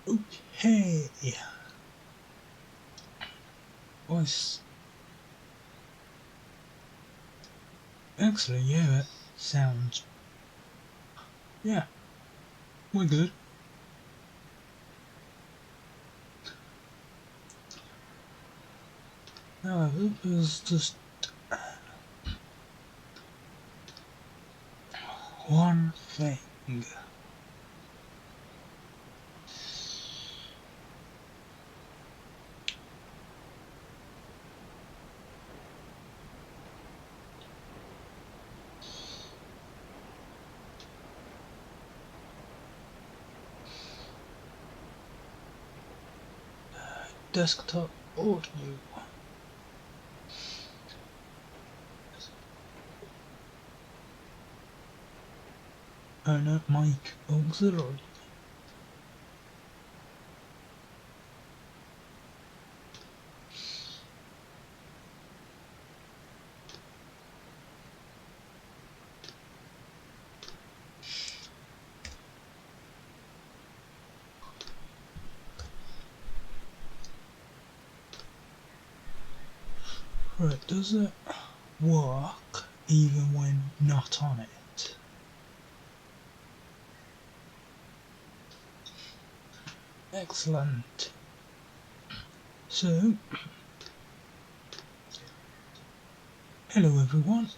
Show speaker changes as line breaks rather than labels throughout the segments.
Okay. Was actually, yeah, that sounds, yeah, we're good. However, there's just one thing. Desktop audio. Oh no, mic auxiliary. Right, does it work even when not on it? Excellent. So, hello everyone.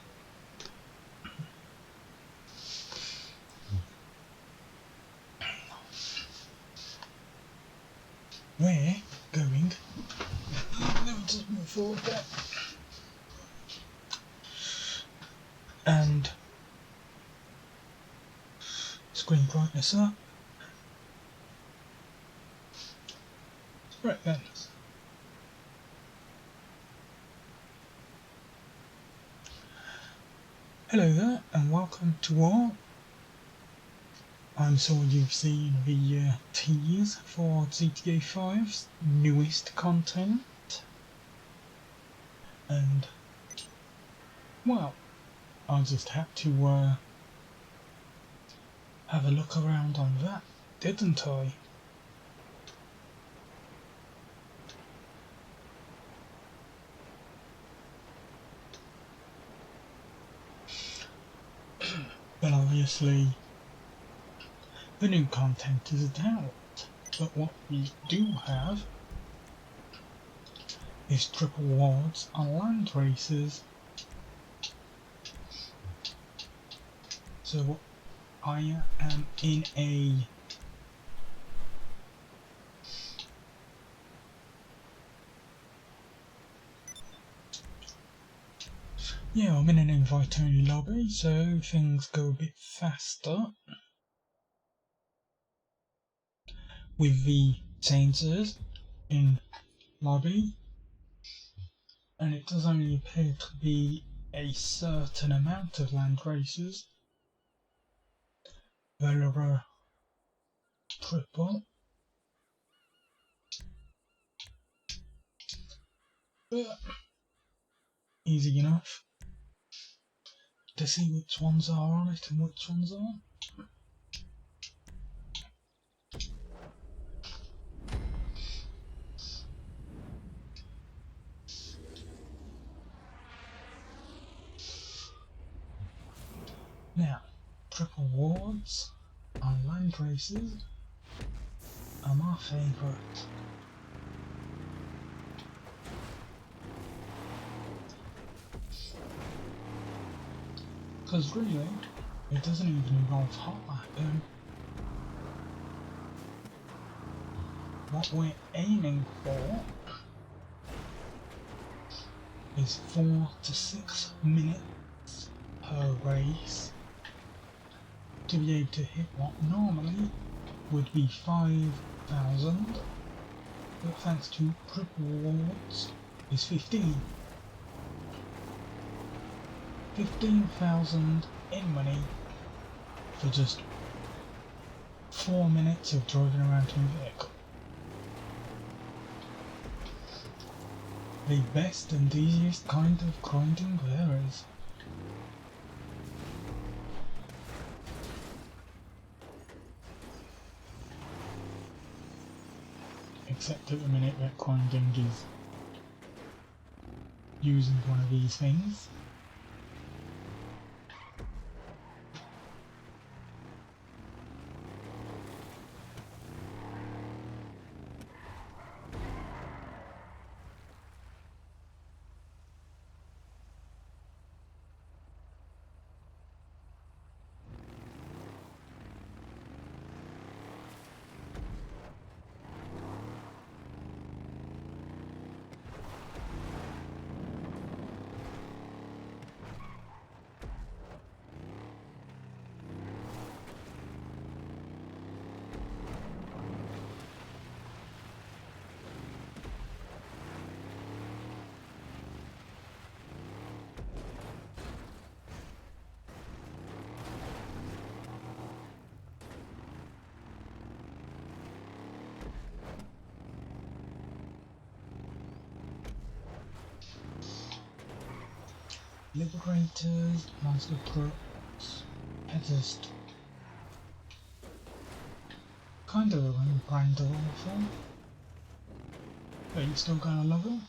We're going. Let me just move forward there. And screen brightness up. Right then. Hello there, and welcome to all. I'm sure you've seen the tease for GTA 5's newest content, and well, I just had to have a look around on that, didn't I? Well, obviously, the new content isn't out, but what we do have is triple awards on land races. So I am in a I'm in an invite-only lobby, so things go a bit faster with the sensors in lobby, and it does only appear to be a certain amount of land races. Velora triple, but easy enough to see which ones are on it and which ones aren't. Now, triple awards on land races are my favourite. Because really, it doesn't even involve hot lapping. What we're aiming for is 4 to 6 minutes per race to be able to hit what normally would be 5,000, but thanks to triple awards is 15,000 in money for just 4 minutes of driving around in a vehicle. The best and easiest kind of grinding there is. except at the minute that grinding is using one of these things. Liberators, Master Crooks, Headers. Kind of a rebrand of awful. But you still gonna love it?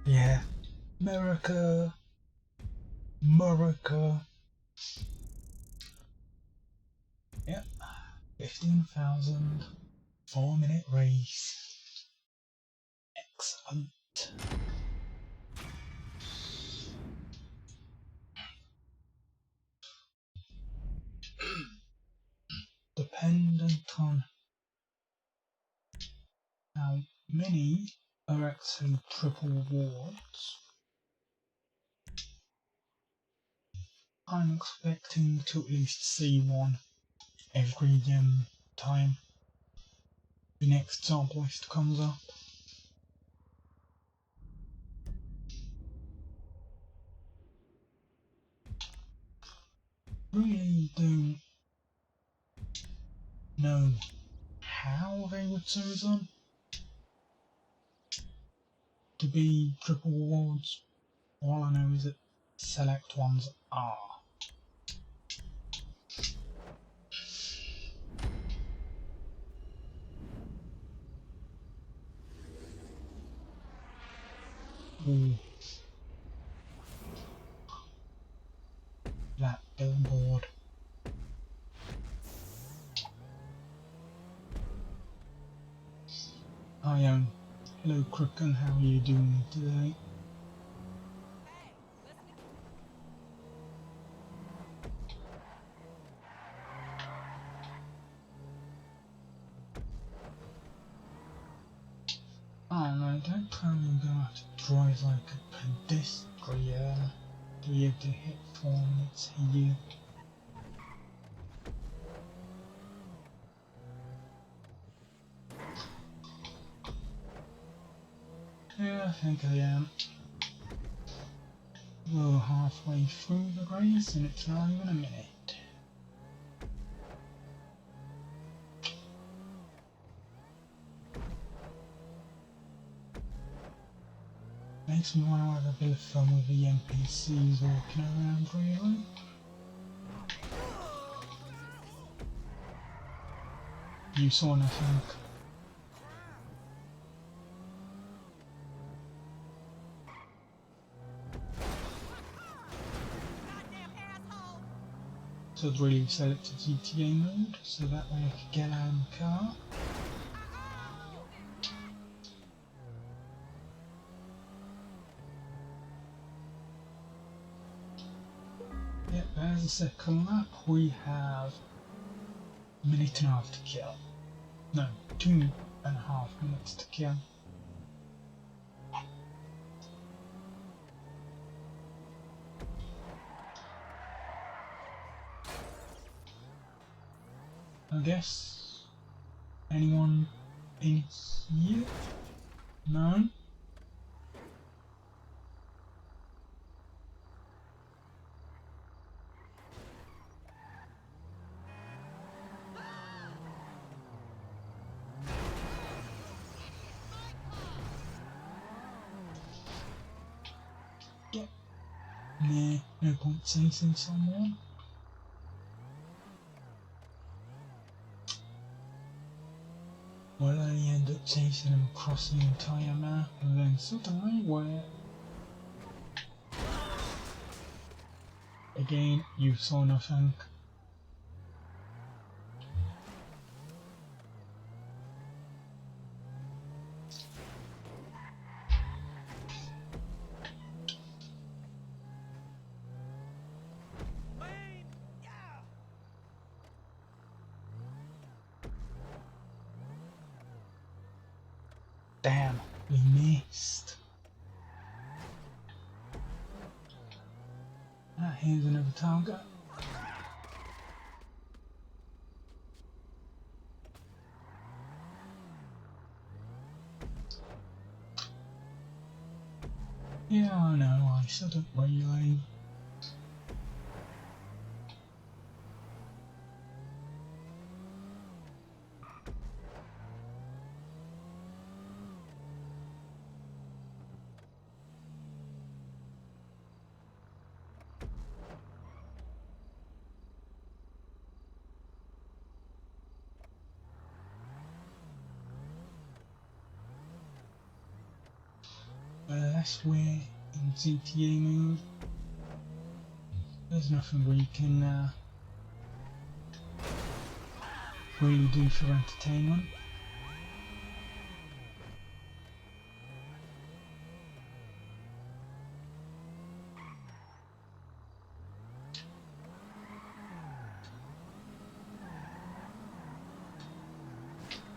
Yeah. America. Yep. 15,000. 4-minute race. Excellent. Dependent on how many are actually triple rewards, I'm expecting to at least see one every time the next job list comes up. Really don't know how they would choose them to be triple rewards. All I know is that select ones are. Ooh. That billboard. Hi, hello Crook, how are you doing today? drive like a pedestrian to be able to hit 4 minutes here. Yeah, I think I am. We're halfway through the race and it's not even a minute. Makes me want to have a bit of fun with the NPCs walking around, really. You saw nothing. So I'd really set it to GTA mode, so that way I could get out of the car. Yep, there's the second lap. We have a minute and a half to kill. No, 2.5 minutes to kill. I guess anyone in here? No? Yep. Nah, no point chasing someone. We'll only end up chasing them across the entire map, and then suddenly we're... Again, you saw nothing. Damn, we missed. Ah, here's another target. Yeah, I know, I shouldn't relay. Unless we're in GTA mode, there's nothing we can really do for entertainment.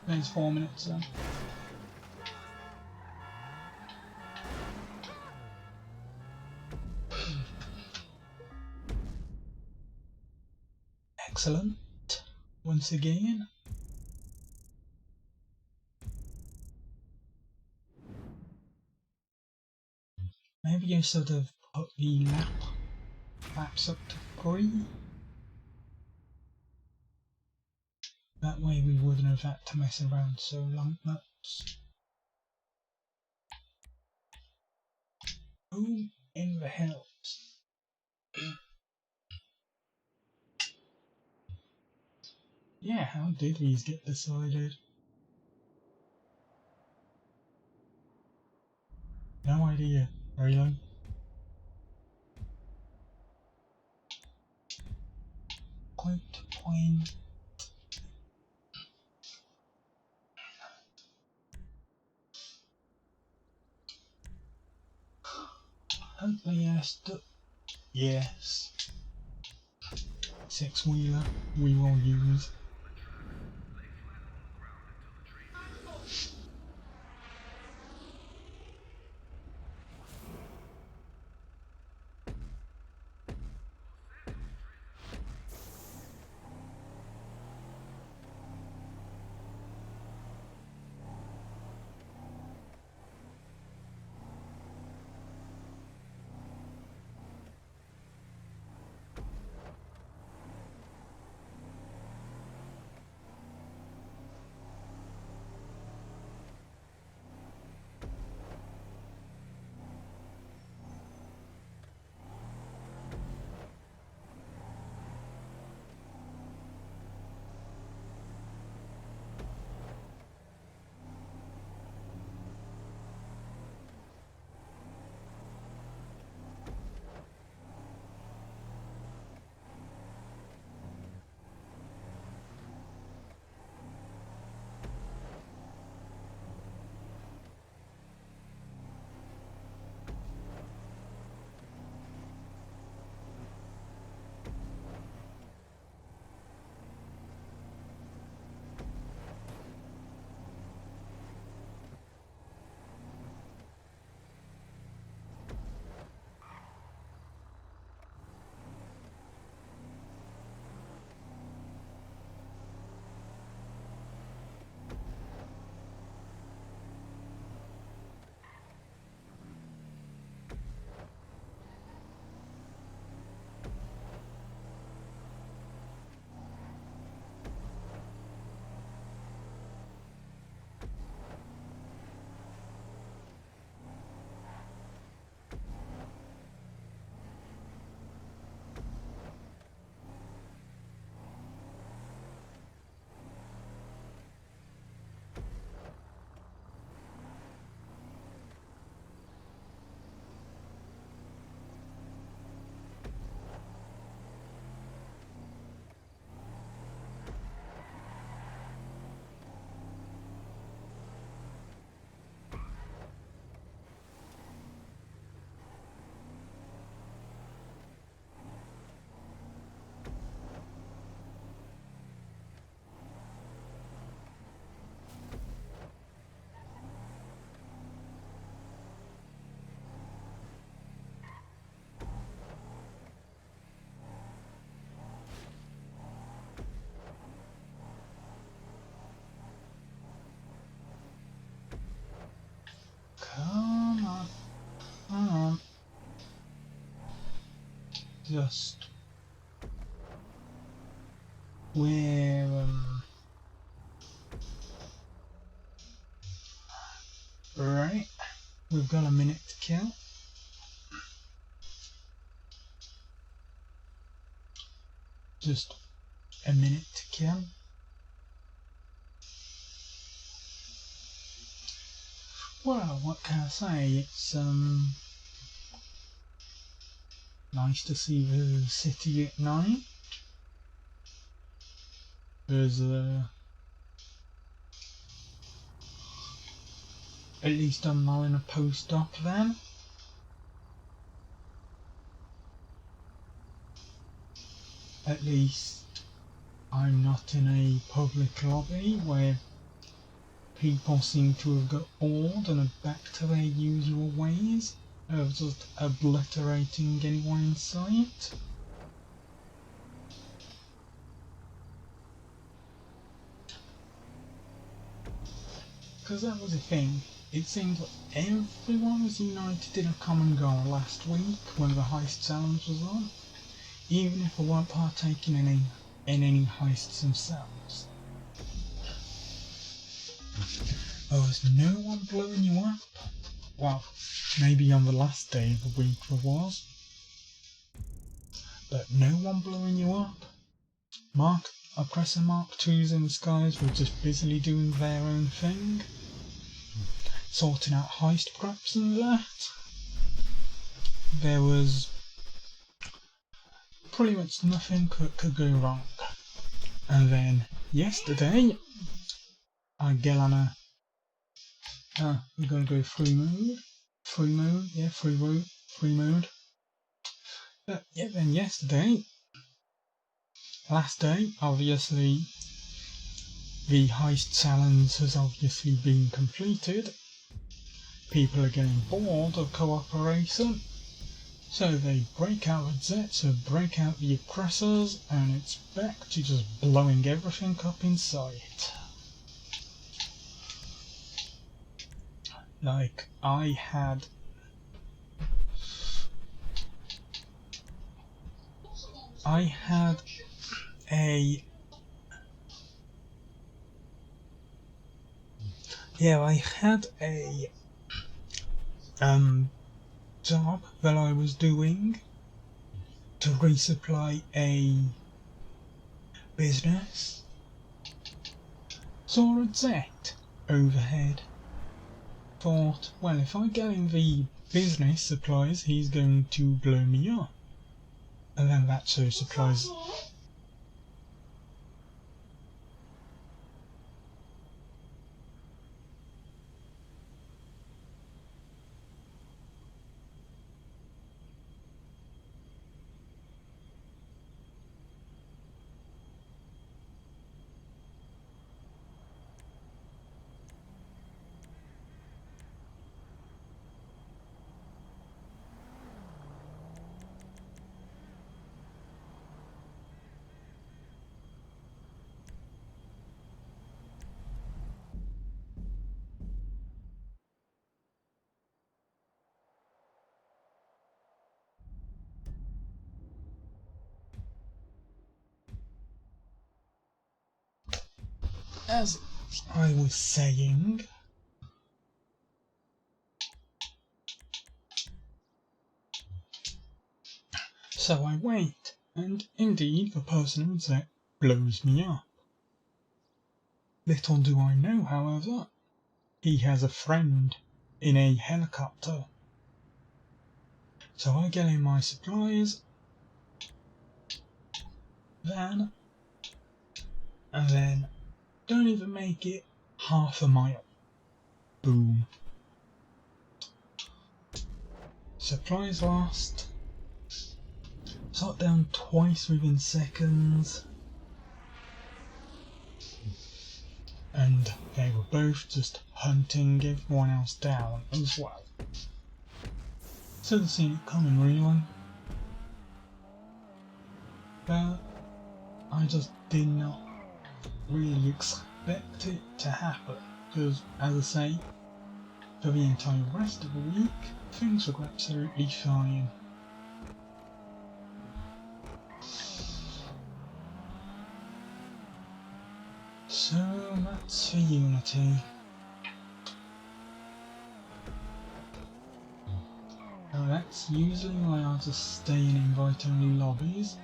There's 4 minutes then. Excellent. Once again. Maybe I should have put the laps up to 3. That way we wouldn't have had to mess around so much. Who in the hell? Yeah, how did these get decided? No idea, really. Point to point. Hope they asked it. Yes. 6-wheeler we will use. just we're right. We've got a minute to kill. Just a minute to kill. Well, what can I say? It's nice to see the city at night. There's at least I'm not in a post-op then. At least I'm not in a public lobby where people seem to have got bored and are back to their usual ways of just obliterating anyone in sight. Because that was the thing. It seemed that everyone was united in a common goal last week when the heist challenge was on, even if they weren't partaking in any heists themselves. There was no one blowing you up. Well, maybe on the last day of the week there was. But no one blowing you up. Oppressor Mark IIs in the skies were just busily doing their own thing. Sorting out heist preps and that. There was pretty much nothing could go wrong. And then yesterday, I get on a we're gonna go free mode. But yeah, then yesterday, last day, obviously, the heist challenge has obviously been completed. People are getting bored of cooperation, so they break out the Zets, or break out the oppressors, and it's back to just blowing everything up in sight. Like, I had a job that I was doing to resupply a business. Saw a Zet overhead. Thought, well, if I get him the business supplies, he's going to blow me up. And then that so supplies. As I was saying, so I wait, and indeed the person who's there blows me up. Little do I know, however, he has a friend in a helicopter. So I get in my supplies, van, and then don't even make it half a mile. Boom. Supplies lost. Shot down twice within seconds. And they were both just hunting everyone else down as well. So they've seen it coming, really. But I just did not really expect it to happen, because, as I say, for the entire rest of the week, things were absolutely fine. That's for Unity. Now that's usually why I'll just stay in invite-only lobbies.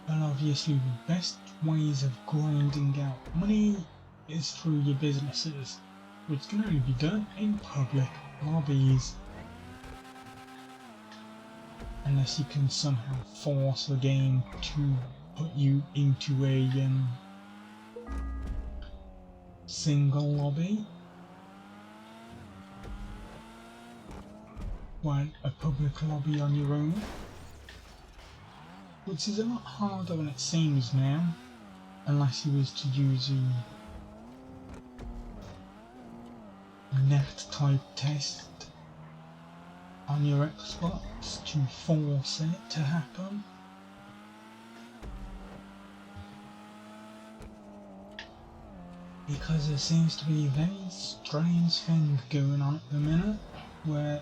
But obviously the best ways of grinding out money is through your businesses, which can only be done in public lobbies. Unless you can somehow force the game to put you into a single lobby. Well, a public lobby on your own. Which is a lot harder than it seems now, unless you was to use a net type test on your Xbox to force it to happen. Because there seems to be a very strange thing going on at the minute, where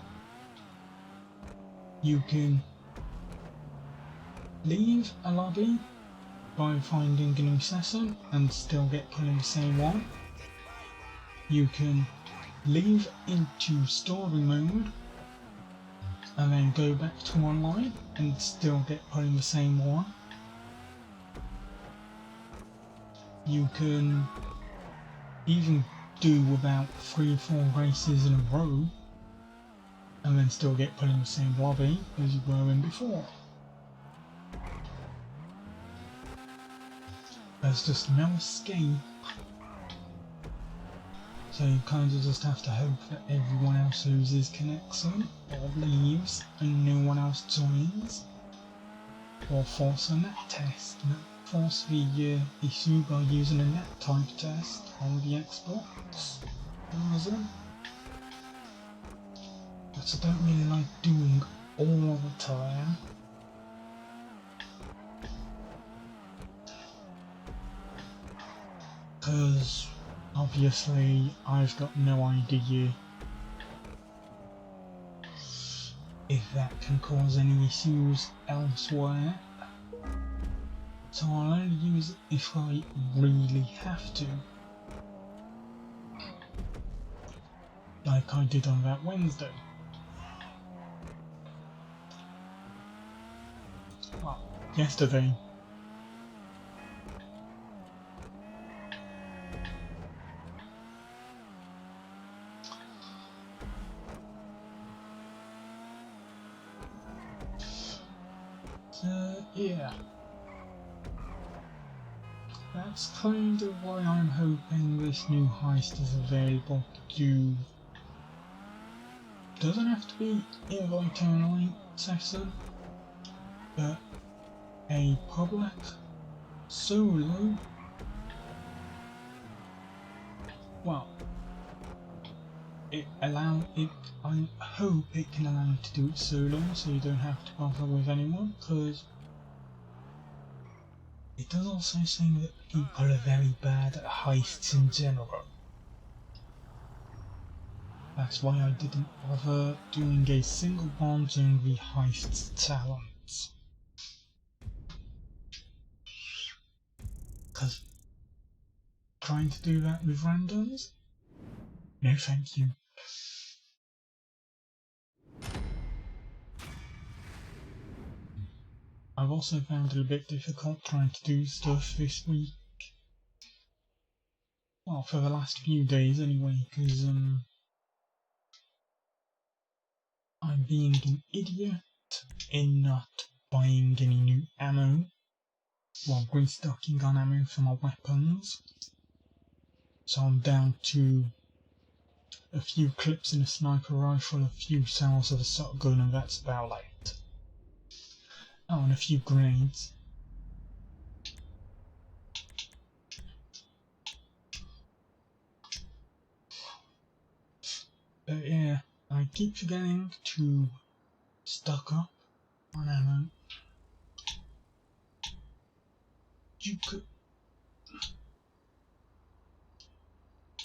you can leave a lobby by finding a new session and still get put in the same one. You can leave into story mode and then go back to online and still get put in the same one. You can even do about 3 or 4 races in a row and then still get put in the same lobby as you were in before. There's just no escape, so you kind of just have to hope that everyone else loses connection or leaves and no one else joins, or force a net test, force the issue by using a net type test on the Xbox version, which I don't really like doing all the time. Because obviously I've got no idea if that can cause any issues elsewhere, so I'll only use it if I really have to, like I did on that Wednesday. Well, yesterday. Yeah, that's kind of why I'm hoping this new heist is available to do. Doesn't have to be invite only session, but a public solo. Well, I hope it can allow you to do it solo, so you don't have to bother with anyone, because it does also seem that people are very bad at heists in general. That's why I didn't bother doing a single one during the heists challenge. Because trying to do that with randoms? No thank you. I've also found it a bit difficult trying to do stuff this week. Well, for the last few days anyway, because I'm being an idiot in not buying any new ammo while restocking on ammo for my weapons. So I'm down to a few clips in a sniper rifle, a few shells of a shotgun, and that's about it. Oh, and a few grenades. But yeah, I keep forgetting to stock up on ammo. You could...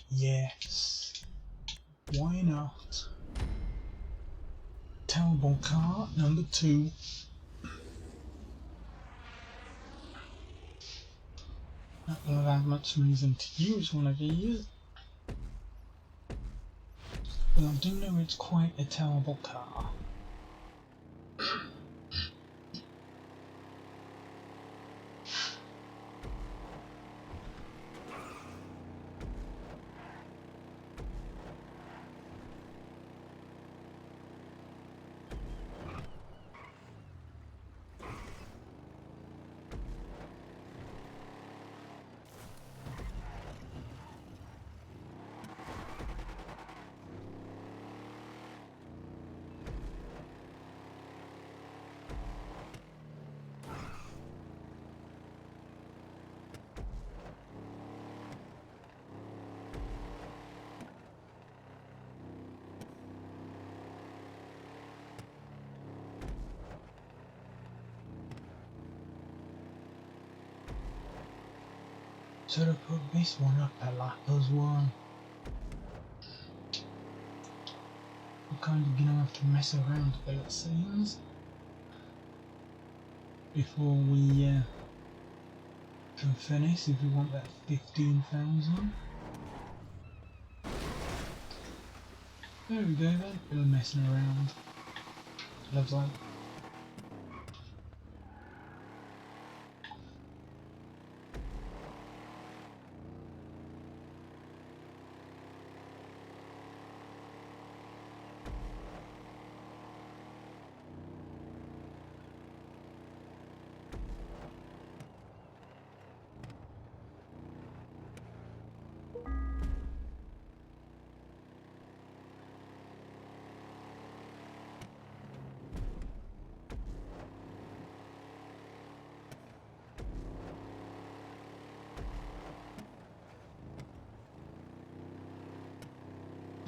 Yes. Why not? Terrible car number 2. Not gonna have much reason to use one of these, but I do know it's quite a terrible car. Should have put this one up a lap as well. I'm kind of gonna have to mess around a bit, it seems, before we can finish, if we want that 15,000. There we go then, a bit of messing around. Looks like.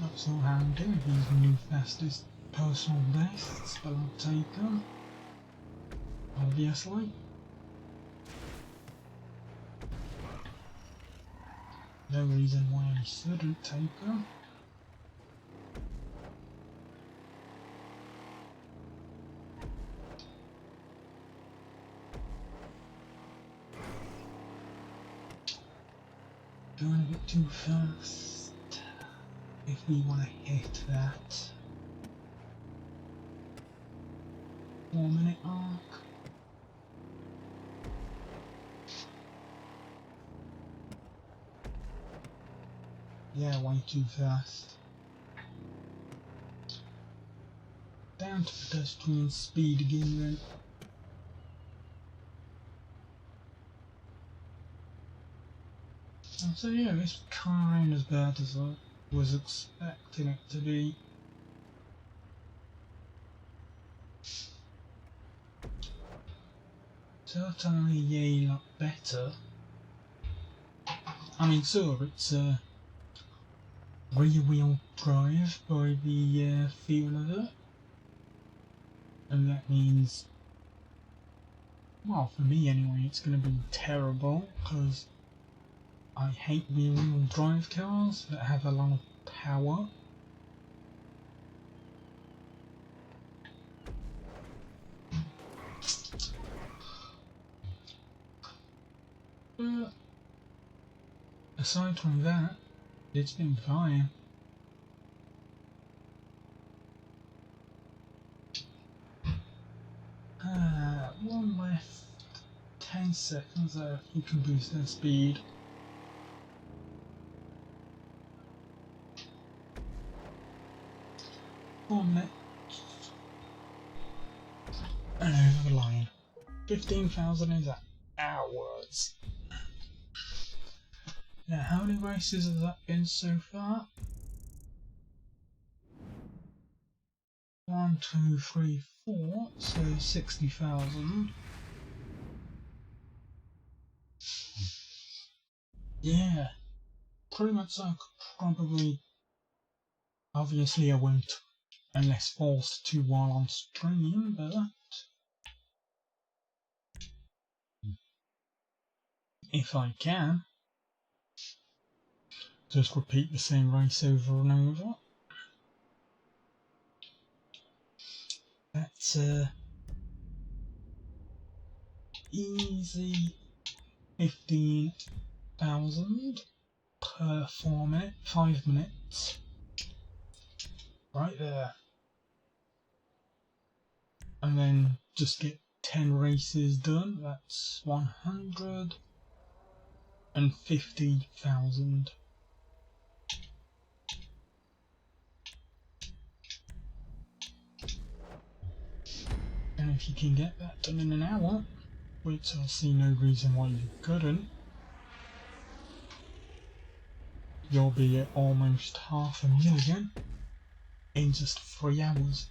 Not sure how I'm doing these new fastest personal bests, but I'll take them. Obviously. No reason why I shouldn't take them. Going a bit too fast if we want to hit that 4-minute mark. Yeah, way too fast. Down to pedestrian speed again then. So yeah, it's kind of as bad as I was expecting it to be. Certainly a lot better. I mean, sure, it's rear-wheel drive by the feel of it, and that means, well, for me anyway, it's going to be terrible because I hate rear-wheel drive cars that have a lot of power. But aside from that, it's been fine. One left, 10 seconds there, you can boost their speed. One minute. And over the line. 15,000 is hours. Now, how many races has that been so far? 1, 2, 3, 4, so 60,000. Yeah, pretty much I could probably, obviously I won't unless forced to while on stream, but if I can, just repeat the same race over and over. That's easy 15 5,000 per 5 minutes. Right there. And then just get 10 races done. That's 150,000. And if you can get that done in an hour, which I see no reason why you couldn't, you'll be at almost 500,000 in just 3 hours.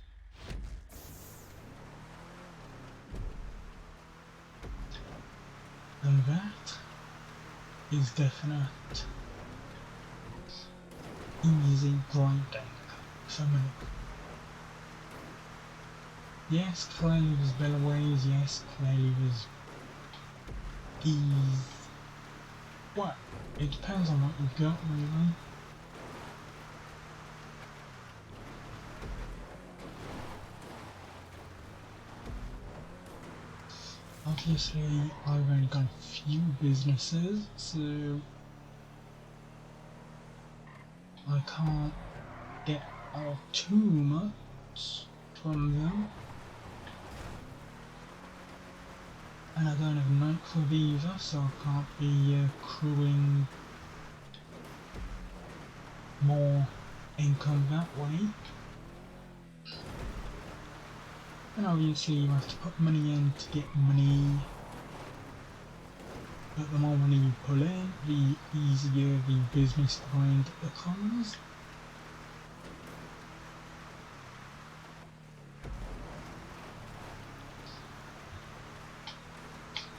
And that is definite easy grinding for me. Yes, Clave's Bellaways, yes, Clave's ease. Well, it depends on what you've got, really. Obviously, I've only got a few businesses, so I can't get out too much from them. And I don't have a nightclub either, so I can't be accruing more income that way. And obviously you have to put money in to get money. But the more money you pull in, the easier the business grind becomes.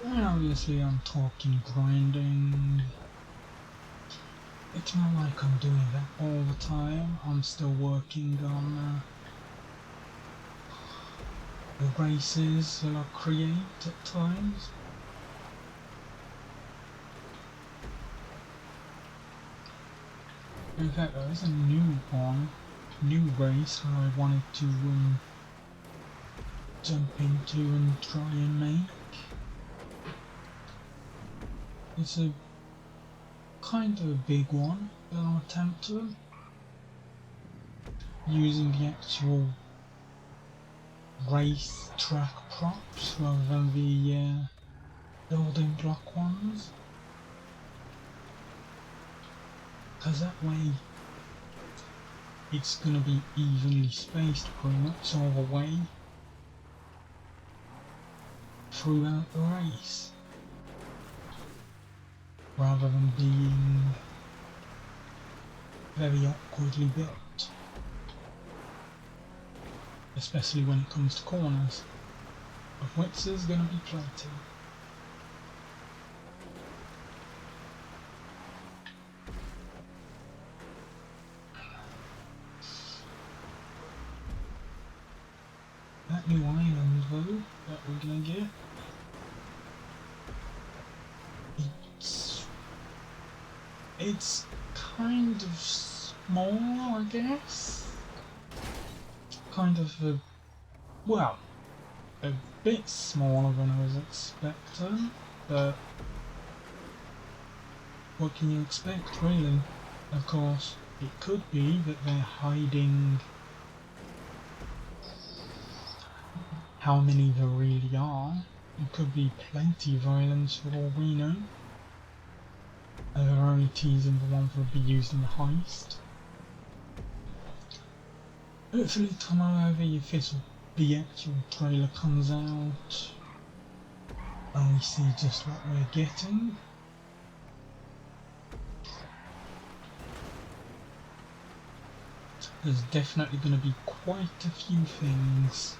And obviously I'm talking grinding. It's not like I'm doing that all the time. I'm still working on the races that I create at times. In fact, there is a new race that I wanted to jump into and try and make. It's a kind of a big one that I'm attempting, using the actual race track props rather than the building block ones, because that way it's going to be evenly spaced pretty much all the way throughout the race, rather than being very awkwardly built, especially when it comes to corners, of which there's going to be plenty. That new island though, that we're going to get, it's kind of small, I guess. Kind of well, a bit smaller than I was expecting, but what can you expect, really? Of course, it could be that they're hiding how many there really are. It could be plenty of islands for all we know. And they're only teasing the ones that will be used in the heist. Hopefully tomorrow the actual trailer comes out and we see just what we're getting. There's definitely going to be quite a few things.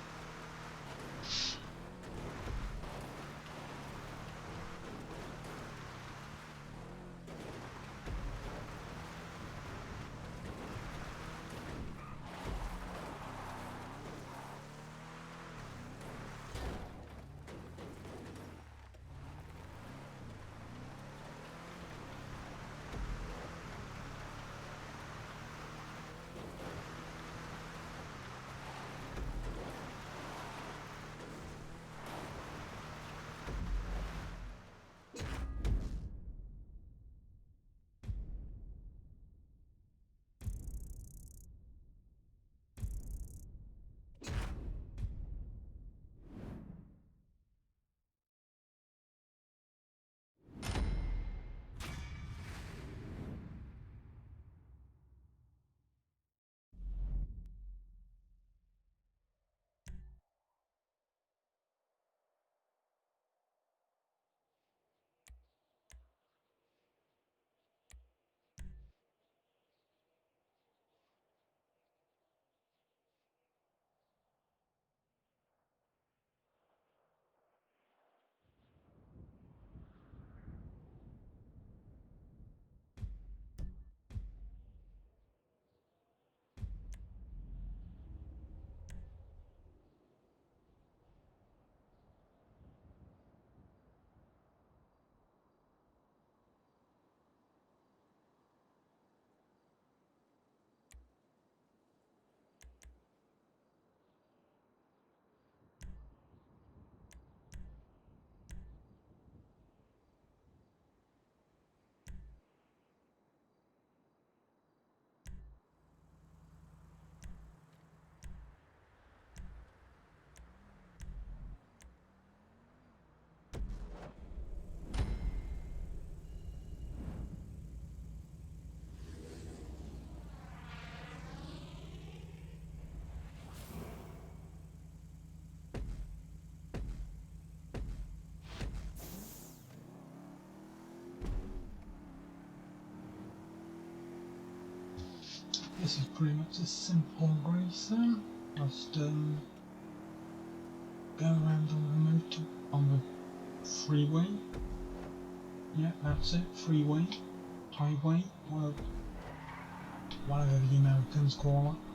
this is pretty much a simple race then. Just go around on the freeway. Yeah, that's it. Freeway, highway, whatever the Americans call it.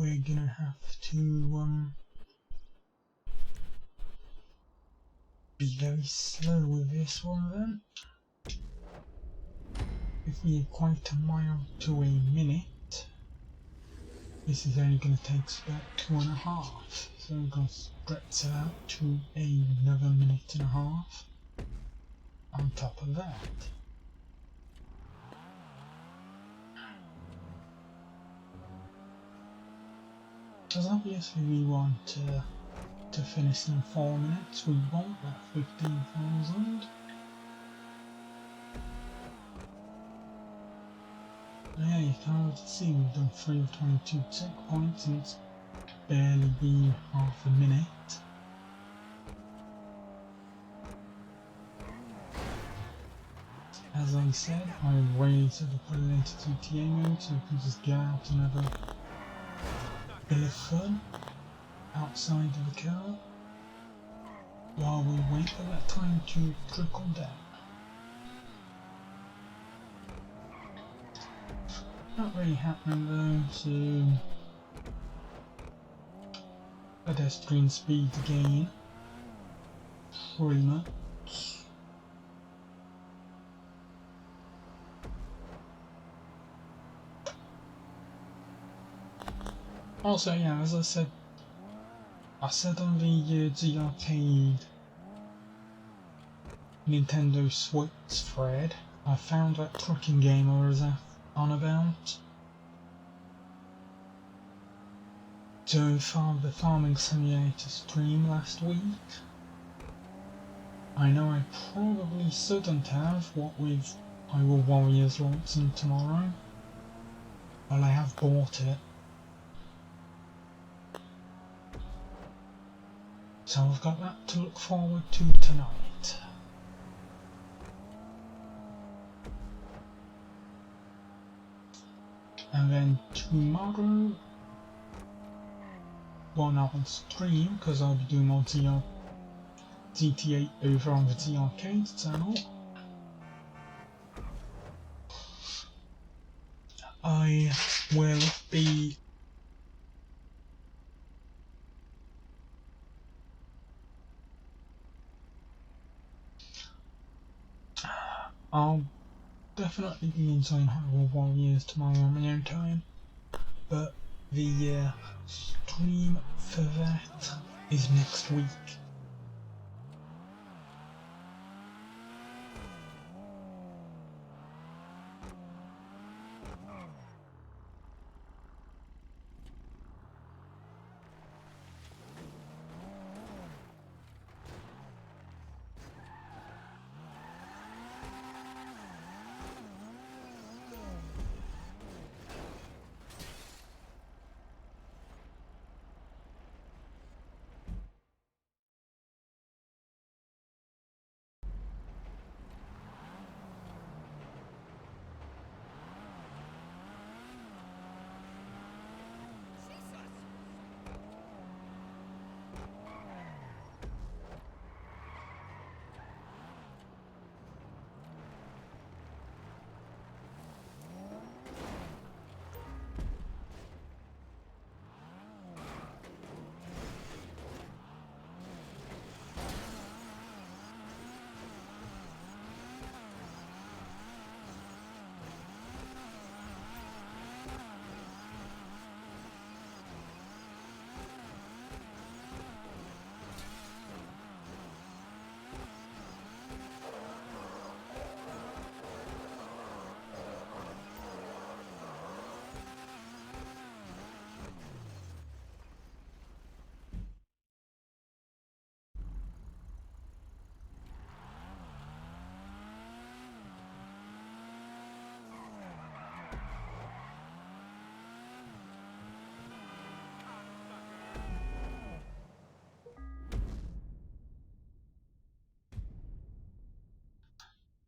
we're gonna have to be very slow with this one then. If we equate a mile to a minute, this is only going to take us about 2.5, so we're going to stretch it out to another minute and a half on top of that. Because obviously we want to finish in 4 minutes, we want that 15,000. Yeah, you can already see we've done 3 of 22 checkpoints and it's barely been half a minute. As I said, I waited to put it into GTA mode so we can just get out another bit of fun outside of the car while we wait for that time to trickle down. Not really happening though, so pedestrian speed again, pretty much. Also, yeah, as I said on the G Arcade Nintendo Switch thread, I found that trucking game I was on about. During the Farming Simulator stream last week. I know I probably shouldn't have, what with Hyrule Warriors launching tomorrow, but I have bought it. So I've got that to look forward to tonight. And then tomorrow, well, not on stream because I'll be doing more GTA over on the G Arcade channel. I will be I'll definitely be enjoying Hyrule Warriors tomorrow on my own time, but the stream for that is next week.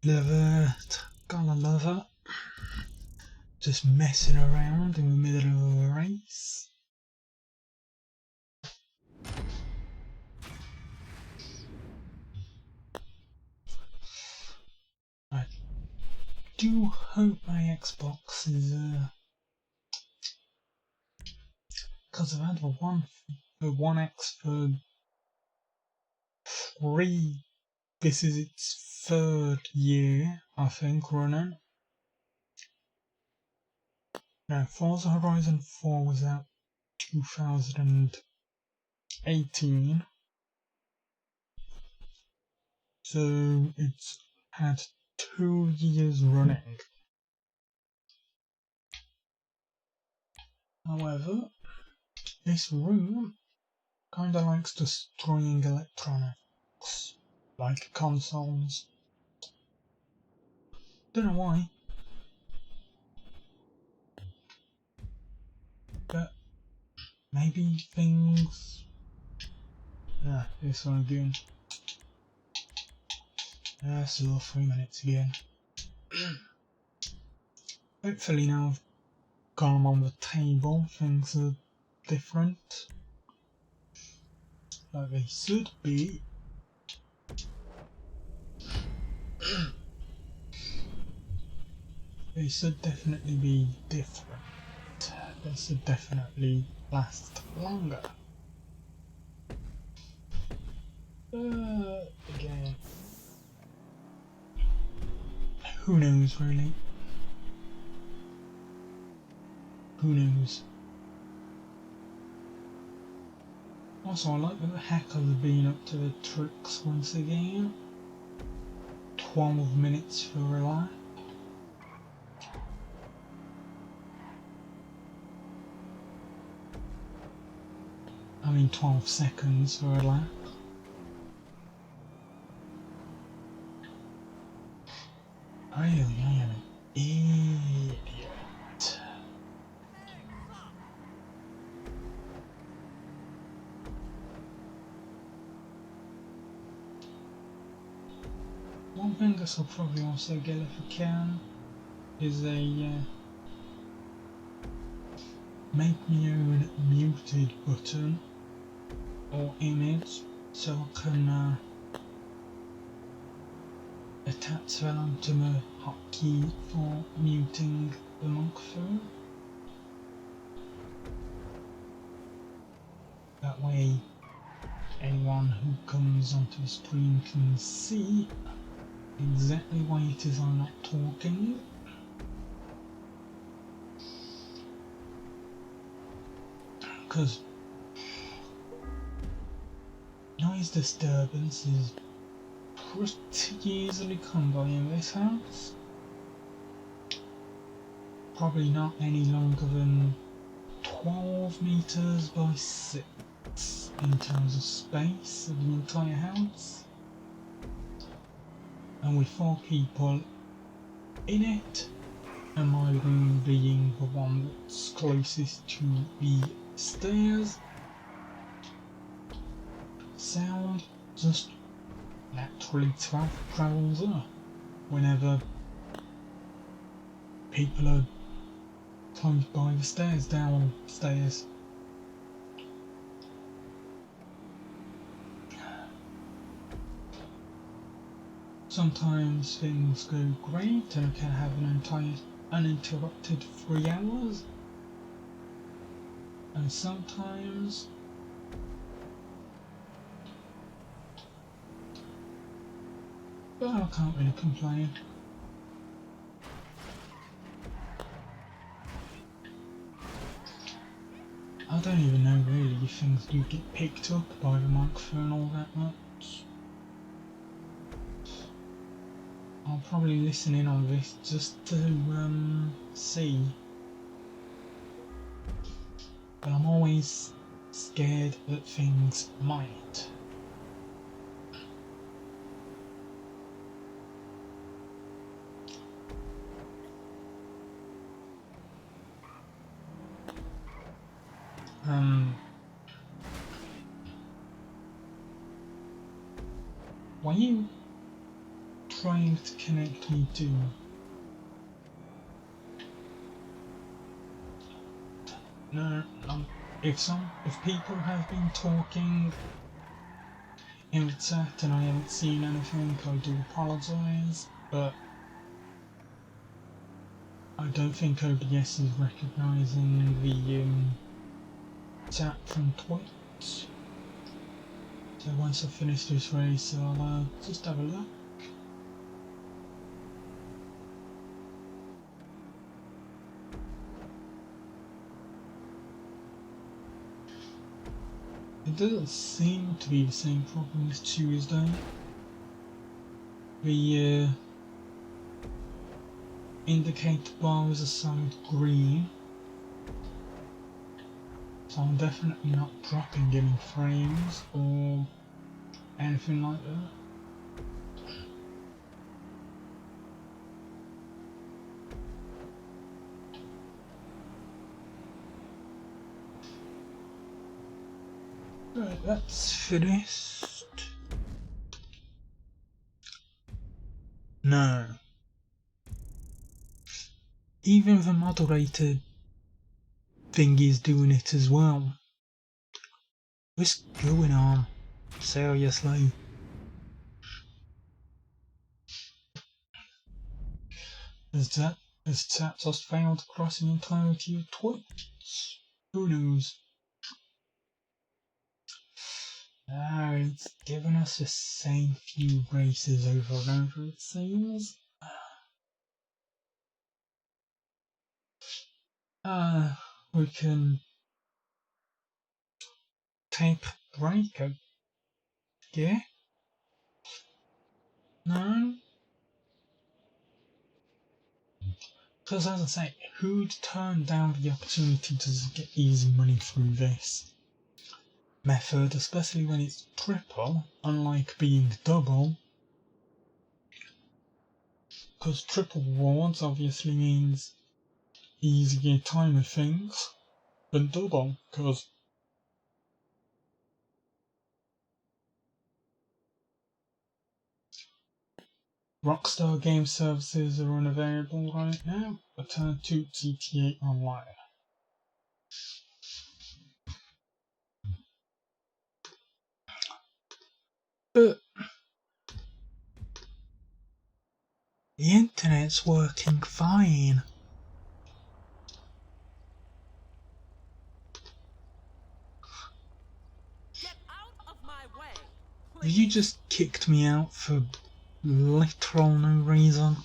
Love it, gotta love it. Just messing around in the middle of a race. I do hope my Xbox is because I've had the 1X for 3. This is its 3rd year, I think, running. Now, Forza Horizon 4 was out 2018, so it's had 2 years running. However, this room kinda likes destroying electronics, like consoles. Don't know why, but maybe things. This one again. Still 3 minutes again. Hopefully now I've got them on the table, things are different. Like they should be. They should definitely be different. They should definitely last longer. Again. Who knows, really? Who knows? Also, I like that the hackers have been up to the tricks once again. 12 minutes for a lap. I mean 12 seconds for a lap. Really, I am an idiot. One thing I will probably also get if I can is a make me own muted button or image so I can attach that onto my hotkey for muting the microphone. That way anyone who comes onto the screen can see exactly why it is I'm not talking. Because noise disturbance is pretty easily come by in this house. Probably not any longer than 12 meters by 6 in terms of space of the entire house. And with 4 people in it, and my room being the one that's closest to the stairs, sound just naturally travels up whenever people are close by the stairs, downstairs. Sometimes things go great and I can have an entire uninterrupted 3 hours, and sometimes but I can't really complain. I don't even know really if things do get picked up by the microphone all that much. I'll probably listen in on this just to see. But I'm always scared that things might. Were you trying to connect me to? No, if people have been talking in the chat and I haven't seen anything, I do apologise, but I don't think OBS is recognising the tap from Twitch. So once I finish this race, I'll just have a look. It doesn't seem to be the same problem as Tuesday. The indicator bars are solid green, so I'm definitely not dropping any frames or anything like that. Right, that's finished. No. Even the moderator thingy is doing it as well. What's going on? Seriously. Has Tapsos failed to cross the entirety of Twitch? Who knows? It's given us the same few races over and over, it seems. We can take a break, yeah? No? Because as I say, who'd turn down the opportunity to get easy money through this method, especially when it's triple, unlike being double? Because triple rewards obviously means easier time of things than double, because Rockstar Game Services are unavailable right now. Return to GTA Online. But the internet's working fine.
Get out of my way,
Have you just kicked me out for literal no reason?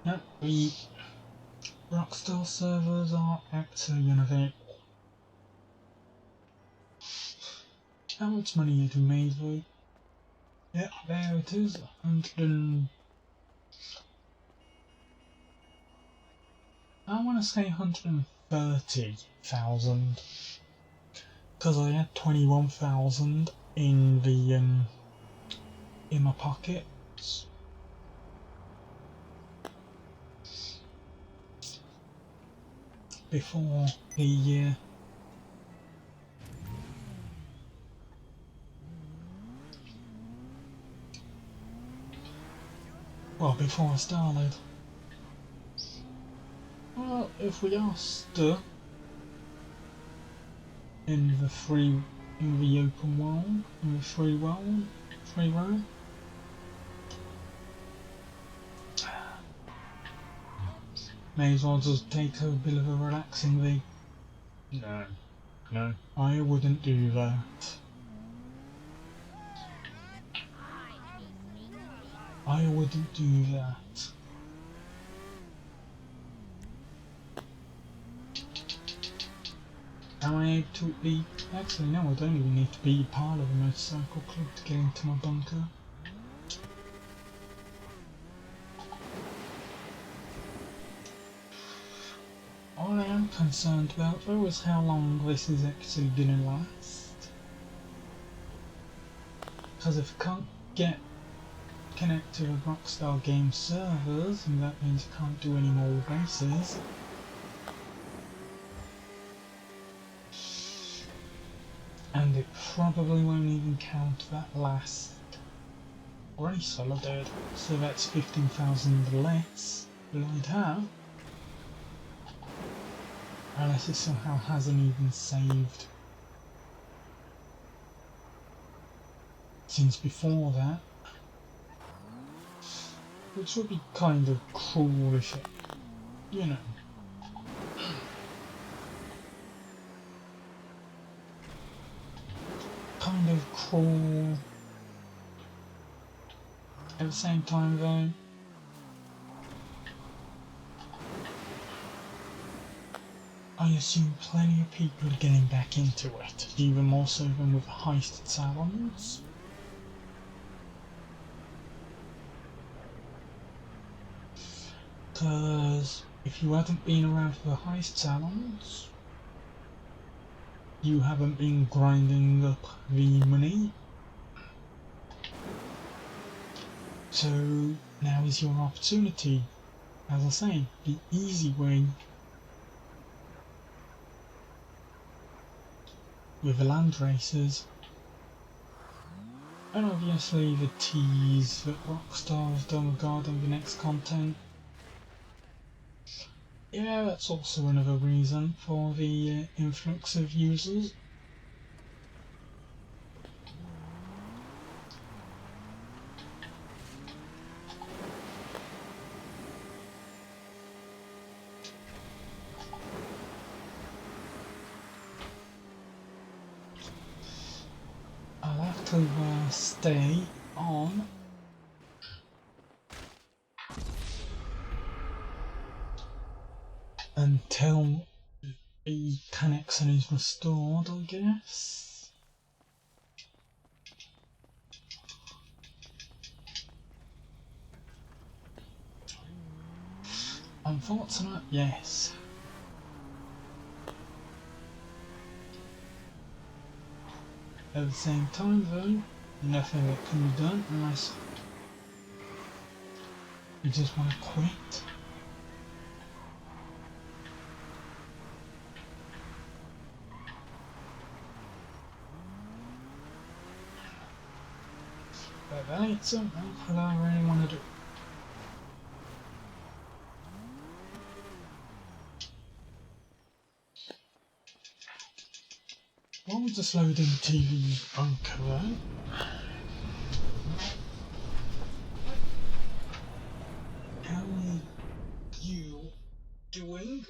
No, the Rockstar servers are actually unavailable. How much money have you made though? Yeah, there it is. 100 I want to say 130,000. Because I had 21,000 in the in my pockets. Before the well, before I started. Well, if we are stuck in the open world, in the free roam, may as well just take a bit of a relaxing V. No, I wouldn't do that. I wouldn't do that. Am I able to be... Actually no, I don't even need to be part of a motorcycle club to get into my bunker. All I am concerned about though is how long this is actually gonna last. Because if I can't get connected to Rockstar Game servers, and that means I can't do any more races. And it probably won't even count that last race I did. So that's 15,000 less than I'd have. Unless it somehow hasn't even saved since before that. Which would be kind of cruel if it, you know. kind of cruel. At the same time though, I assume plenty of people are getting back into it, even more so than with heist salons. Because if you hadn't been around for the heist salons, you haven't been grinding up the money. So now is your opportunity. As I say, the easy way with the land races, and obviously the tease that Rockstar has done regarding the next content. Yeah, that's also another reason for the influx of users. I'll have to stay on until the connection is restored, I guess. Unfortunate, yes. At the same time though, nothing that can be done unless you just want to quit. But that ain't something that I really want to do. While we're just loading TV bunker though, how are you doing?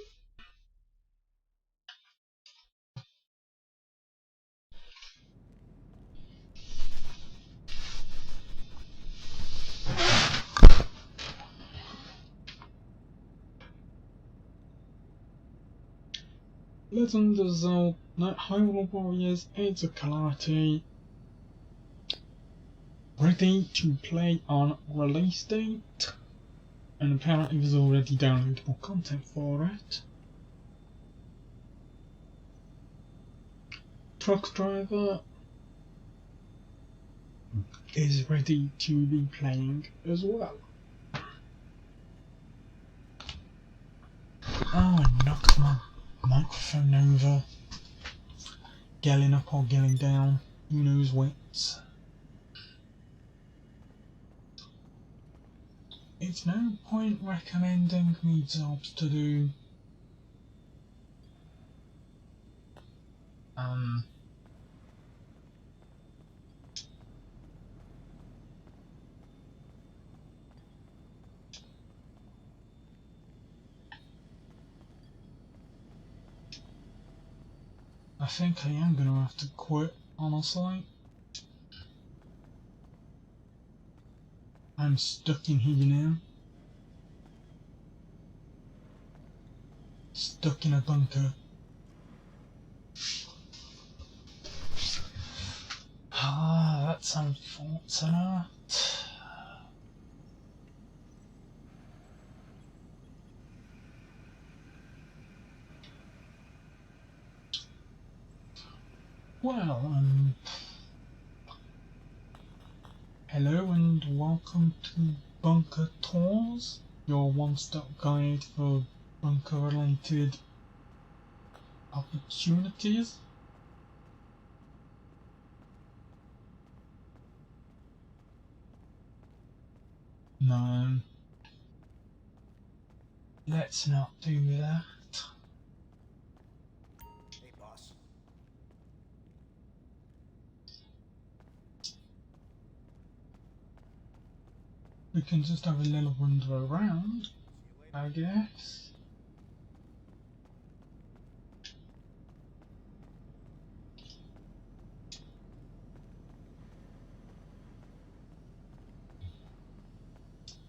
Legend of Zelda Hyrule Warriors Age of Calamity ready to play on release date, and apparently there's already downloadable content for it. Truck Driver is ready to be playing as well. Oh, I knocked my microphone over. Gelling up or gelling down, who knows which. It's no point recommending me jobs to do. I think I am gonna have to quit, honestly. I'm stuck in here now. Stuck in a bunker. Ah, that's unfortunate. Well, hello and welcome to Bunker Tours, your one-stop guide for bunker-related opportunities. No, let's not do that.
Hey, boss.
We can just have a little wander around,
See you later.
I guess.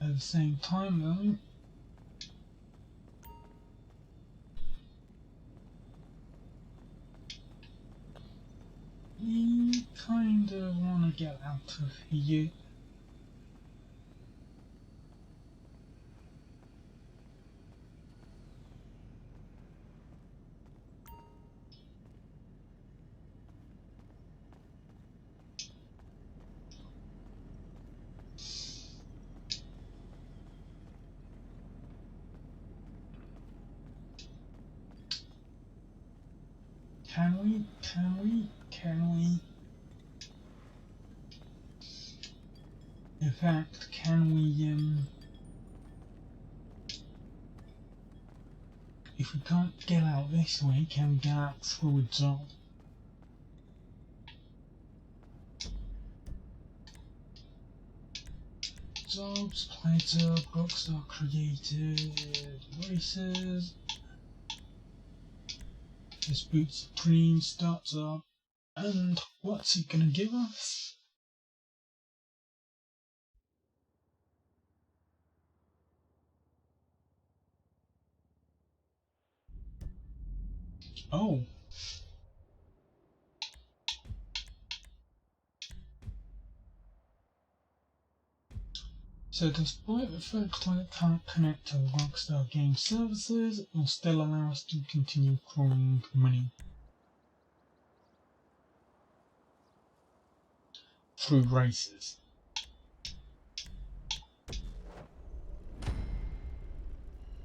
At the same time though, we kinda wanna get out of here. Can we? In fact, can we, if we can't get out this way, can we get out through a door? Jobs, Plato, Rockstar created races. This boot Supreme starts up, and what's it gonna give us? Oh. So despite the fact that it can't connect to Rockstar Game Services, it will still allow us to continue crawling money through races.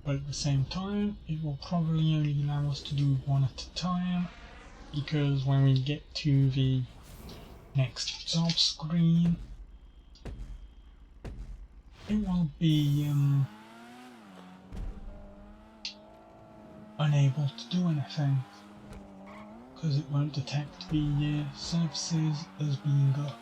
But at the same time, it will probably only allow us to do one at a time, because when we get to the next job screen, it will be unable to do anything, because it won't detect the services as being up.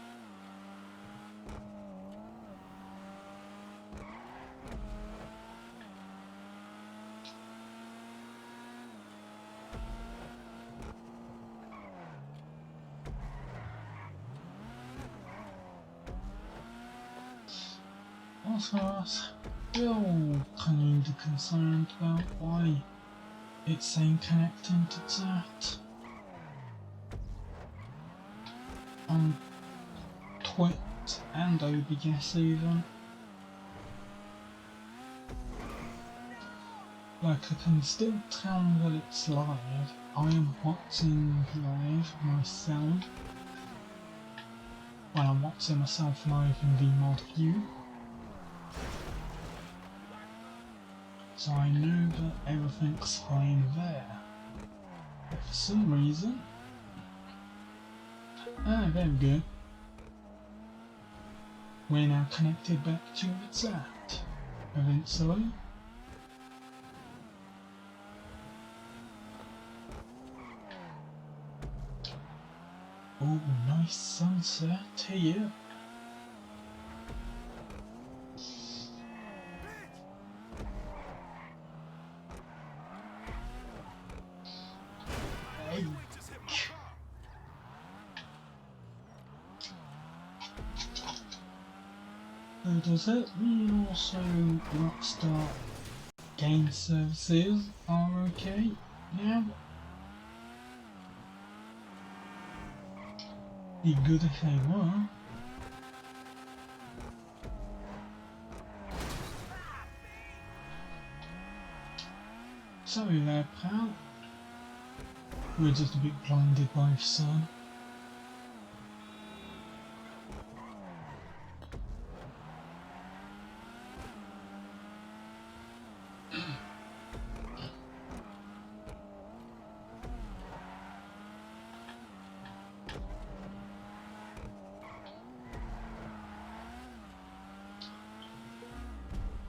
Also, I was still kind of concerned about why it's saying connecting to chat on Twitch and OBS even. Like, I can still tell that it's live. I am watching live myself. Well, I'm watching myself live in the mod view. So I know that everything's fine there. But for some reason... there we go. We're now connected back to the chat. Eventually. Oh, nice sunset here. So does that mean also Rockstar Game Services are okay now? Be good if they were. Sorry there, pal. We're just a bit blinded by the sun.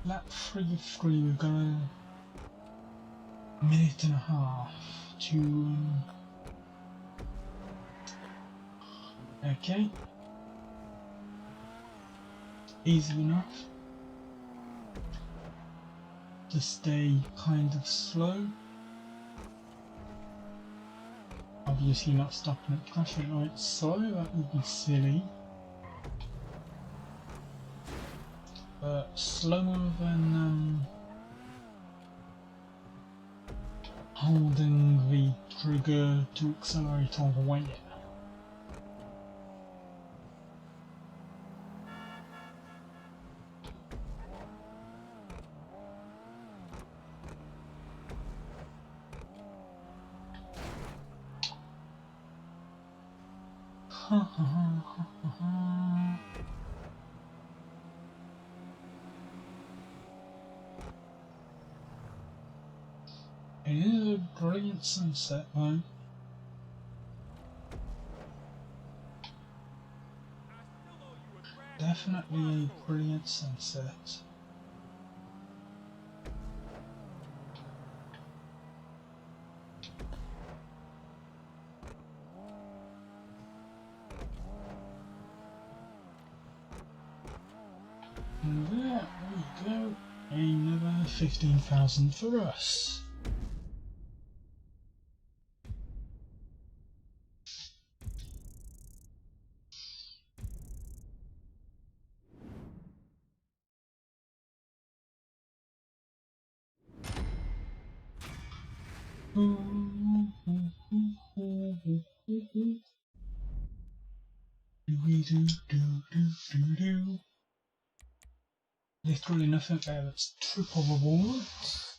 Lap 3 we've got a minute and a half to okay. Easy enough to stay kind of slow. Obviously not stopping at traffic lights slow, that would be silly. slower than holding the trigger to accelerate all the way. Ha ha ha ha ha. It is a brilliant sunset though. Definitely a brilliant sunset. And there we go, another 15,000 for us. Literally nothing there that's triple rewards.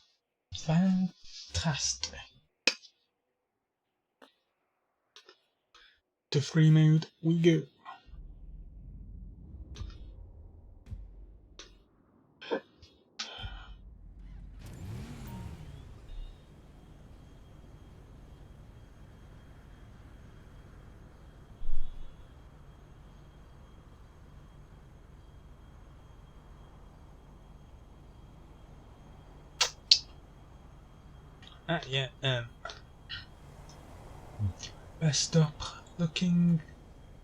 Fantastic. To free mode we go. Yeah, best stop looking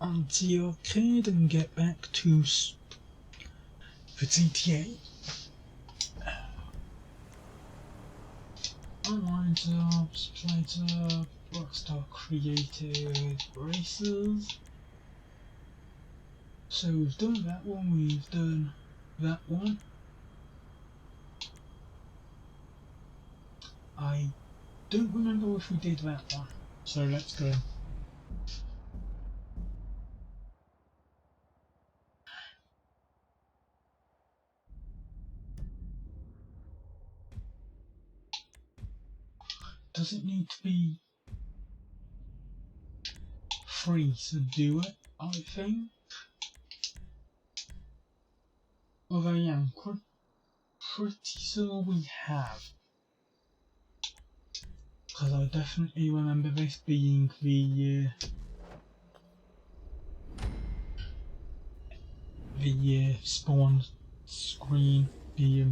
onto the arcade and get back to the GTA. Online jobs, played Rockstar created races. So we've done that one, we've done that one. I don't remember if we did that one, so let's go. Does it need to be free to do it, I think? Although yeah, I'm pretty sure we have. Because I definitely remember this being the spawn screen, the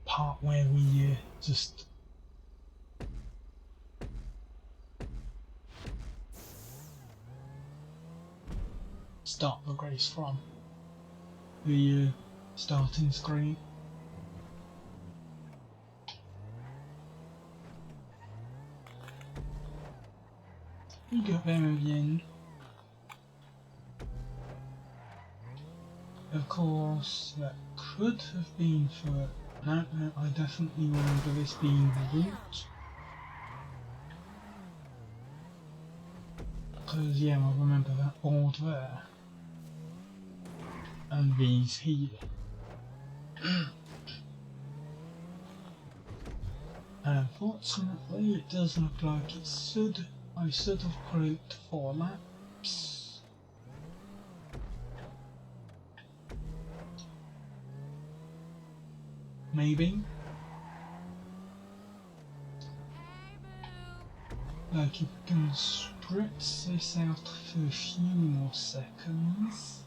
part where we just start the race from the starting screen. We got there at the end. Of course, that could have been for... No, I definitely remember this being the route. Because, yeah, I remember that board there. And these here. And unfortunately, it does look like it should... I should have put it 4 laps. Maybe. Like you can stretch this out for a few more seconds.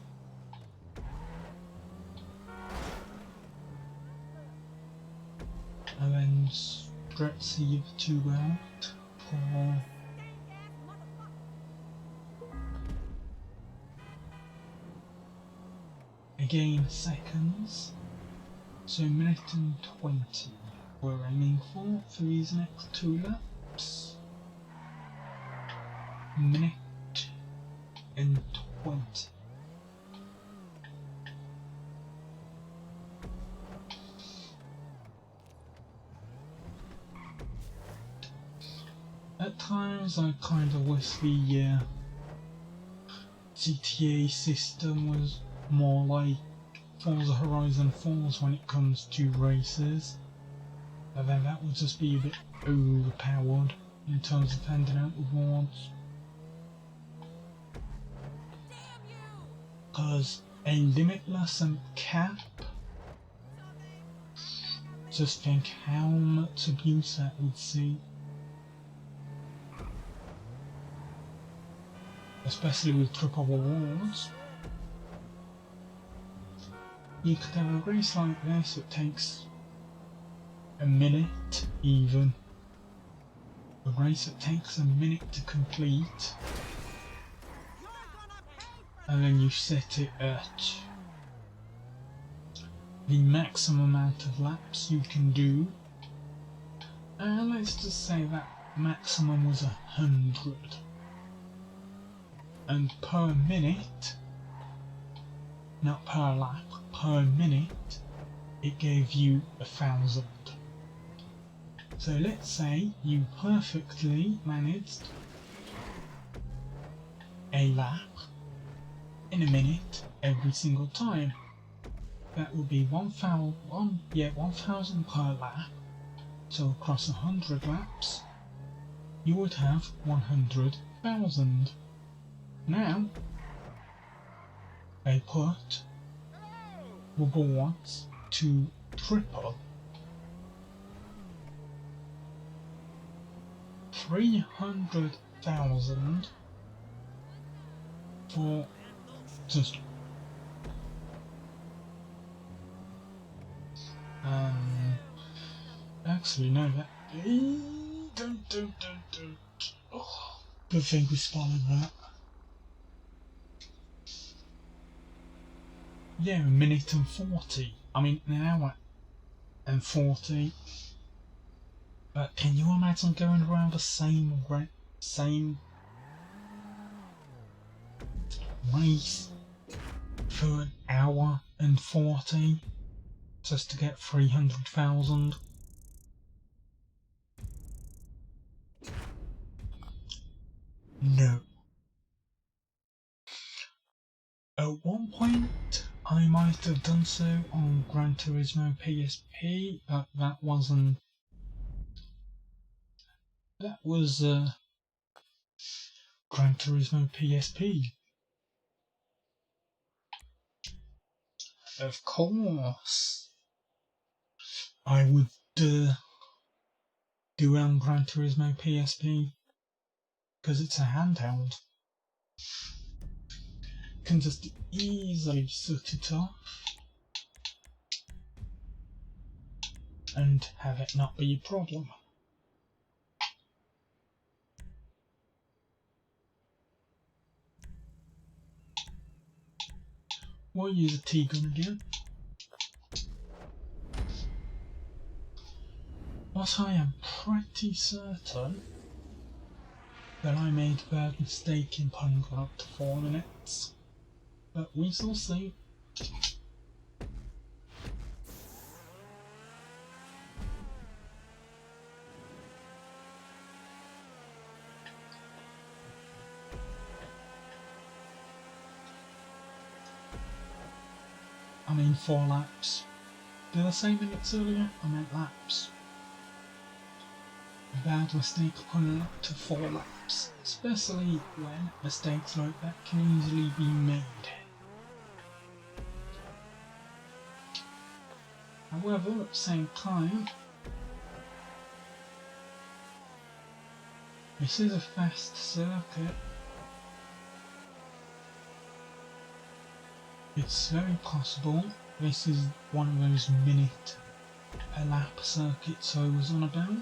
And then stretch the other 2 out for again seconds. So minute and 20 we're aiming for these next 2 laps. Minute and 20. at times I kind of wish the GTA system was more like Forza Horizon 4's when it comes to races. But then that would just be a bit overpowered in terms of handing out rewards. Because a limitless and cap, just think how much abuse that would see. Especially with triple rewards. You could have a race like this that takes a minute even. A race that takes a minute to complete. And then you set it at the maximum amount of laps you can do. And let's just say that maximum was 100. And per minute, not per lap, per minute, it gave you 1,000. So let's say you perfectly managed a lap in a minute every single time. That would be 1,000 per lap. So across 100 laps, you would have 100,000. Now, they put rewards to triple. 300,000 for just actually no, that don't. Oh, good thing we spotted that. Yeah, a minute and 40. I mean, an hour and 40. But can you imagine going around the same race for an hour and 40 just to get 300,000? No. At one point, I might have done so on Gran Turismo PSP, but that wasn't. That was Gran Turismo PSP. Of course, I would do it on Gran Turismo PSP because it's a handheld. You can just easily set it off and have it not be a problem. We'll use a T-gun again. But I am pretty certain that I made a bad mistake in putting it up to 4 minutes. But we shall see. I mean 4 laps. Did I say minutes earlier? I meant laps. A bad mistake putting it up to 4 laps, especially when mistakes like that can easily be made. However, at the same time, this is a fast circuit. It's very possible this is one of those minute a lap circuits I was on about.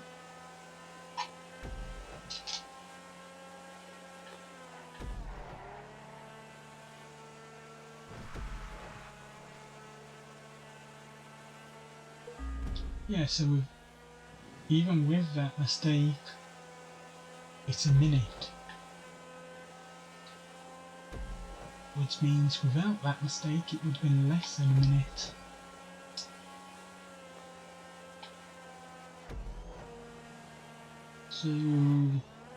Yeah, so even with that mistake, it's a minute. Which means without that mistake it would have been less than a minute. So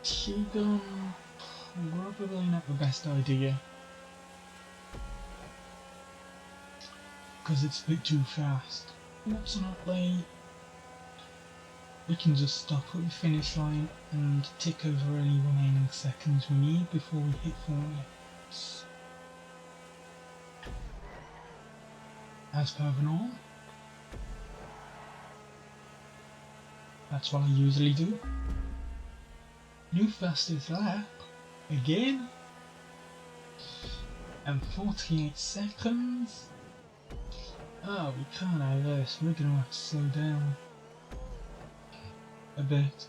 T-gun, probably not the best idea. Because it's a bit too fast. Fortunately, we can just stop at the finish line and tick over any remaining seconds we need before we hit 4 minutes. As per the norm. That's what I usually do. New fastest lap, again, and 48 seconds. Oh, we can't have this, we're gonna have to slow down a bit.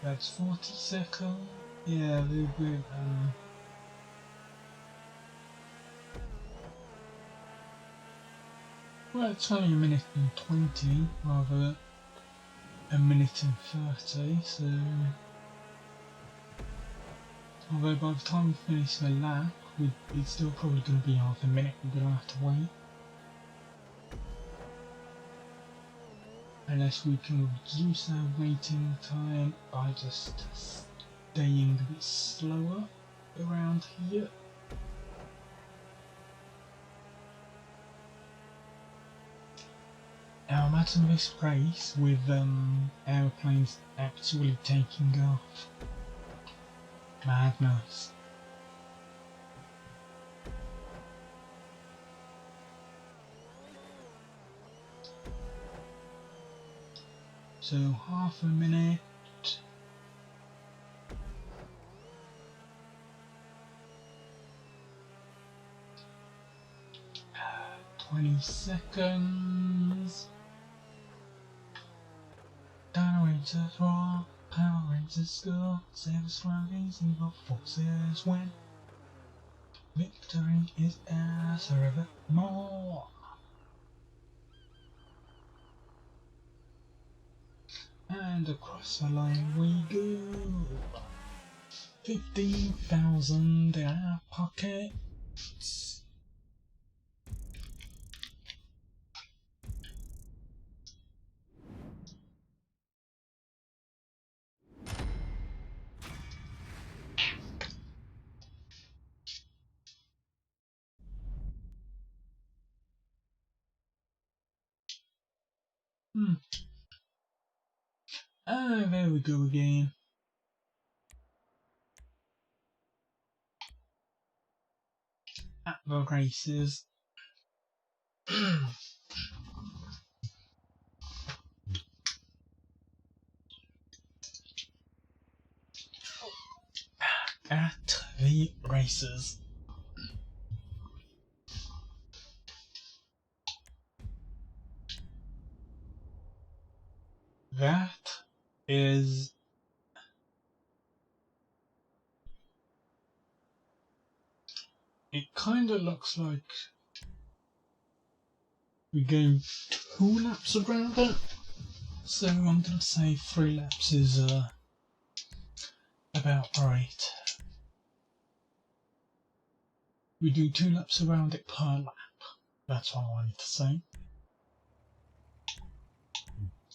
That's 40 seconds. Yeah, we're well, it's only a minute and 20 rather a minute and 30, so although by the time we finish the lap, it's still probably going to be half a minute we're going to have to wait. Unless we can reduce our waiting time by just staying a bit slower around here. Now imagine this race with airplanes actually taking off. Madness. So half a minute. 20 seconds. Dino Rangers roar, Power Rangers score, save us from evil forces win. Victory is ours forevermore. And across the line we go. 15,000 in our pockets. And there we go again. At the races. At the races. That is it kinda looks like we go 2 laps around it. So I'm gonna say 3 laps is about right. We do 2 laps around it per lap. That's what I wanted to say.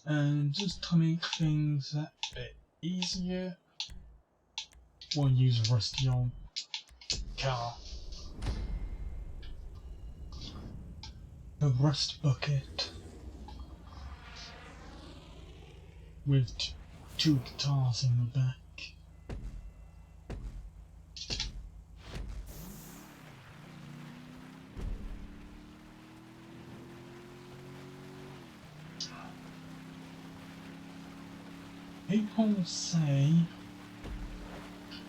And just to make things a bit easier, we'll use a rusty old car. The rust bucket with 2 guitars in the back. People say,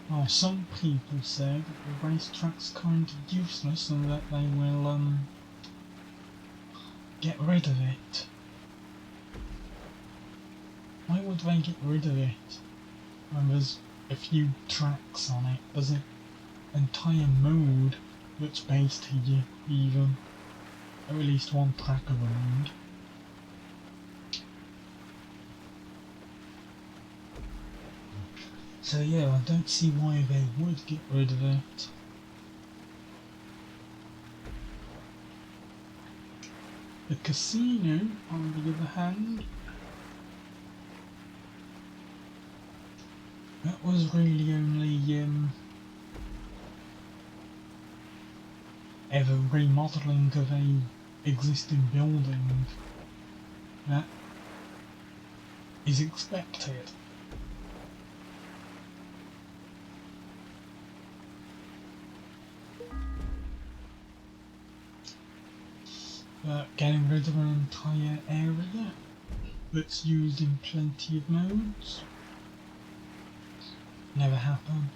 well, some people say that the racetrack's kind of useless and that they will get rid of it. Why would they get rid of it? When there's a few tracks on it, there's an entire mode that's based here even, at least one track around. So yeah, I don't see why they would get rid of it. The casino, on the other hand, that was really only ever remodelling of a existing building that is expected. But getting rid of an entire area that's used in plenty of modes never happened.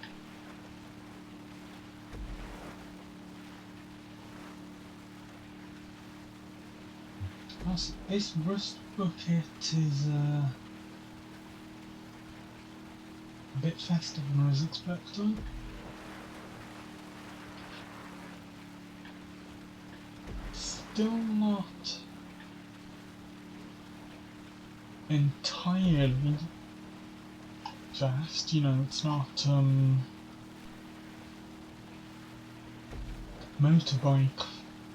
Plus, this rust bucket is a bit faster than I was expecting. Still not entirely fast, you know, it's not motorbike,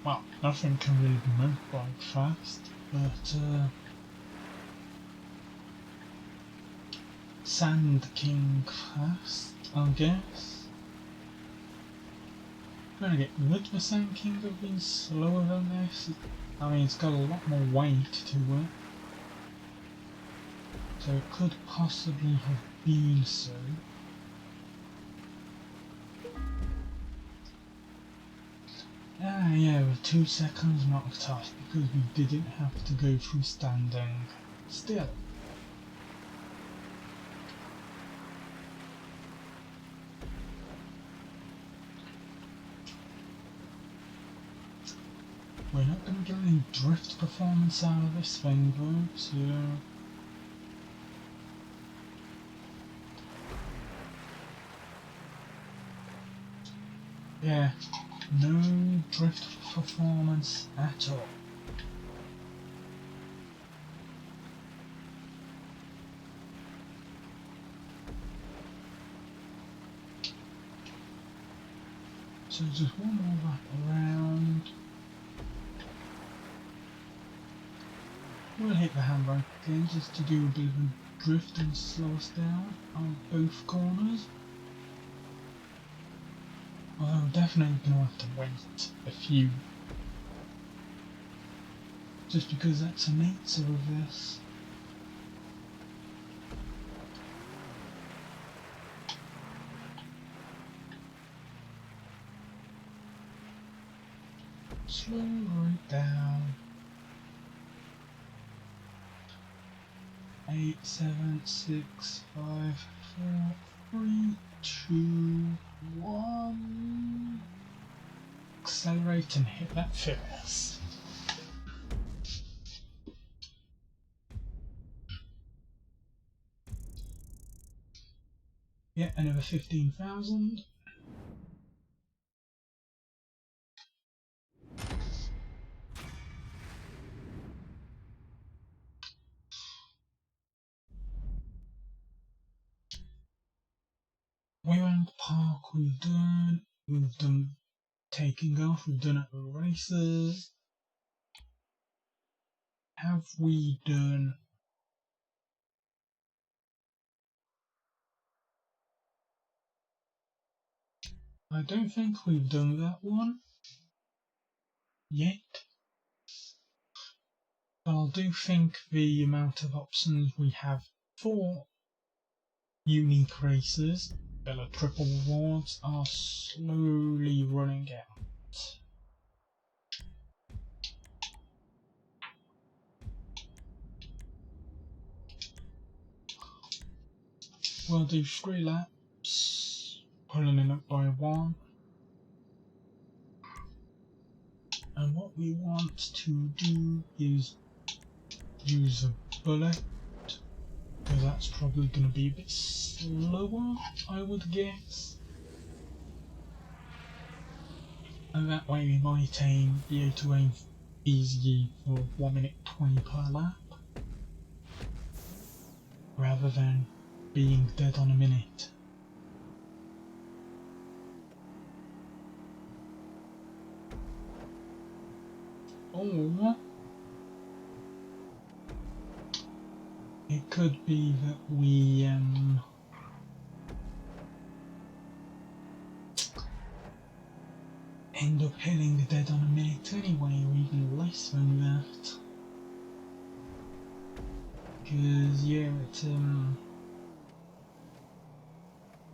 well, nothing can really be motorbike fast, but Sand King fast, I guess. I'm gonna get rid of the Sand King have been slower than this. I mean, it's got a lot more weight to it, so it could possibly have been so. Ah yeah, with 2 seconds knocked off because we didn't have to go through standing still. We're not going to get any drift performance out of this thing though, so... yeah, no drift performance at all. So just one more lap around. We'll hit the handbrake again just to do a bit of a drift and slow us down on both corners. Although I'm definitely going to have to wait a few. Just because that's the nature of this. Slow right down. 8, 7, 6, 5, 4, 3, 2, 1. Accelerate and hit that first. Yeah, another 15,000. Wayland Park we've done taking off, we've done it with races. Have we done... I don't think we've done that one yet. But I do think the amount of options we have for unique races, the triple rewards, are slowly running out. We'll do 3 laps, pulling it up by 1. And what we want to do is use a bullet, because that's probably going to be a bit slower, I would guess. and that way we might be able to aim easily for 1 minute 20 per lap, rather than being dead on a minute. Or it could be that we end up hitting dead on a minute anyway, or even less than that. Because yeah, it's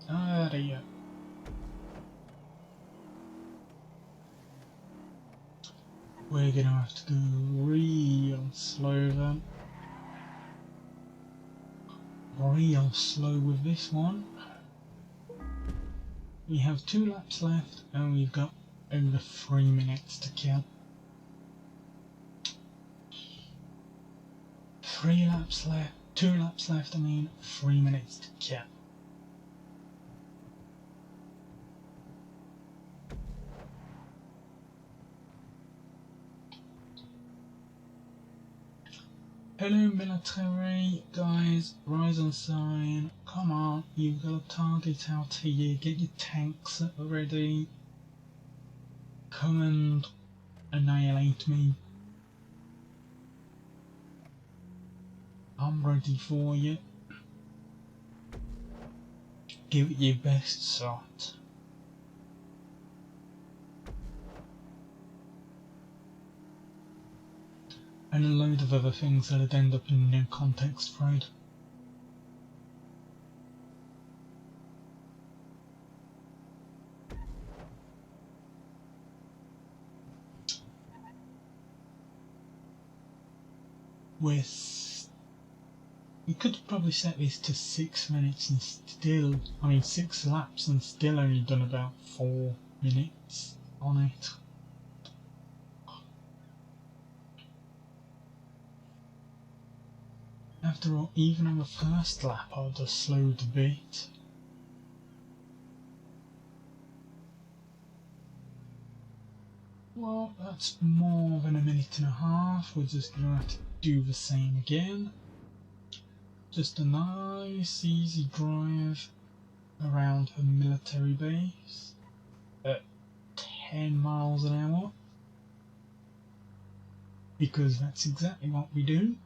there you go. We're gonna have to go real slow then. Real slow with this one. We have 2 laps left and we've got over 3 minutes to kill. 3 laps left, 2 laps left, I mean 3 minutes to kill. Hello military, guys, rise on sign, come on, you've got a target out here, get your tanks ready, come and annihilate me. I'm ready for you. Give it your best shot. And a load of other things that'd end up in no context thread. We could probably set this to 6 minutes and still, 6 laps and still only done about 4 minutes on it. After all, even on the first lap I just slowed a bit. Well, that's more than a minute and a half, we're just gonna have to do the same again. Just a nice easy drive around a military base at 10 miles an hour, because that's exactly what we do.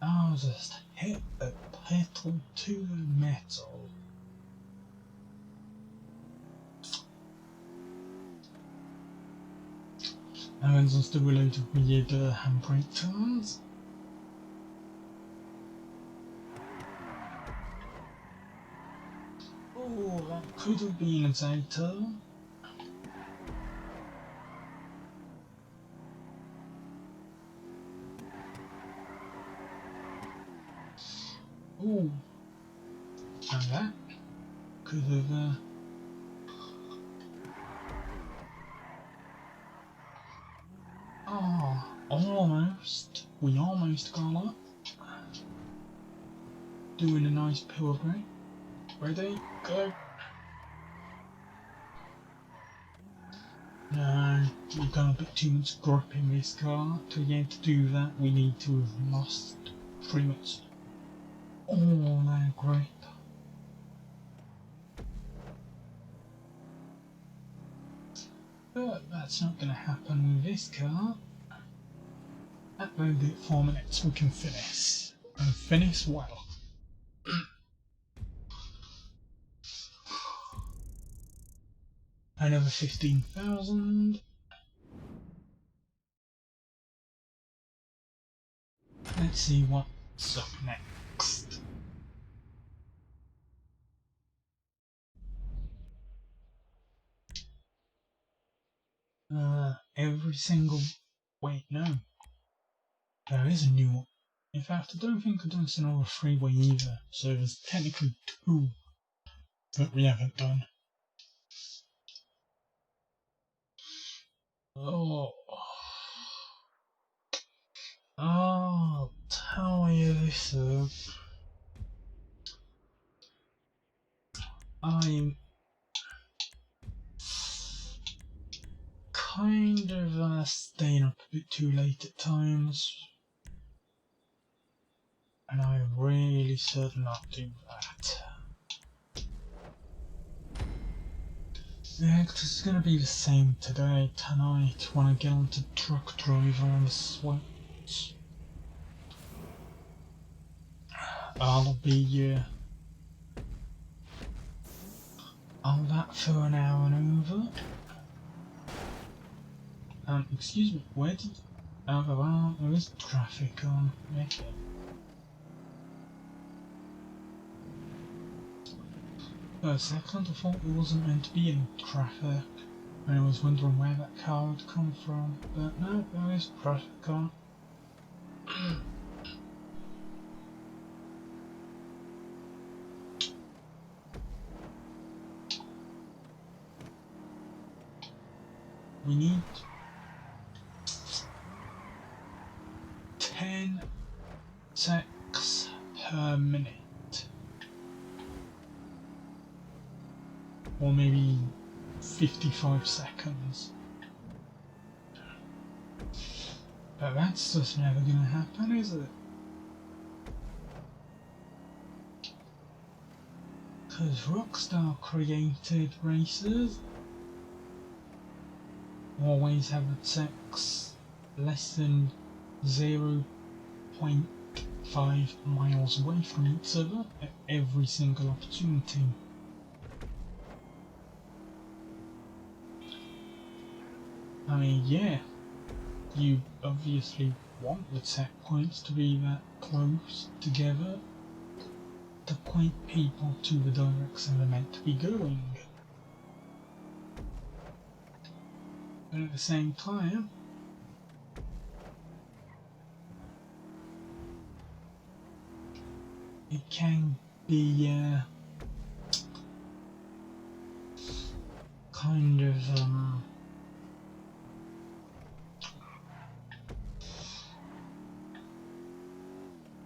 I'll just hit the pedal to the metal. And then just do a load of weird handbrake turns. Oh, that could have been a Zeta. Oh, and that could have almost. We almost got up. Doing a nice power break. Ready? Go. No, we've got a bit too much grip in this car. To be able to do that, we need to have lost pretty much all our grip. But that's not going to happen with this car. At about 4 minutes we can finish. And finish well. Another 15,000. Let's see what's up next. Every single... Wait, no. There is a new one. In fact, I don't think I've done another freeway either, so there's technically 2 that we haven't done. Oh, I'll tell you this up. kind of staying up a bit too late at times, and I really should not do that. Yeah, 'cause it's gonna be the same today, tonight, when I get onto truck driver on the switch. I'll be on that for an hour and over. Excuse me, where did... Oh, well, there is traffic on. Okay. For a second I thought there wasn't meant to be any traffic, and I was wondering where that car had come from, but no, there is traffic on. We need 10 secs per minute. Or maybe 55 seconds. But that's just never gonna happen, is it? Because Rockstar created races always have a sex less than 0.5 miles away from each other at every single opportunity. I mean, yeah, you obviously want the checkpoints to be that close together to point people to the direction they're meant to be going. But at the same time, it can be kind of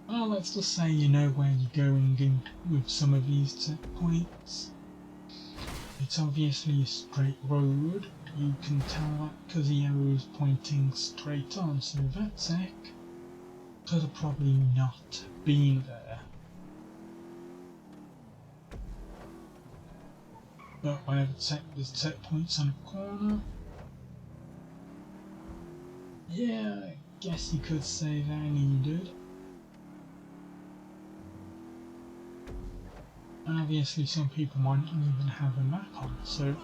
well, let's just say you know where you're going in with some of these checkpoints. It's obviously a straight road. You can tell that because the arrow is pointing straight on, so that sec could have probably not been there. But whenever there's checkpoints on a corner, yeah, I guess you could say they're needed. And obviously some people might not even have a map on, so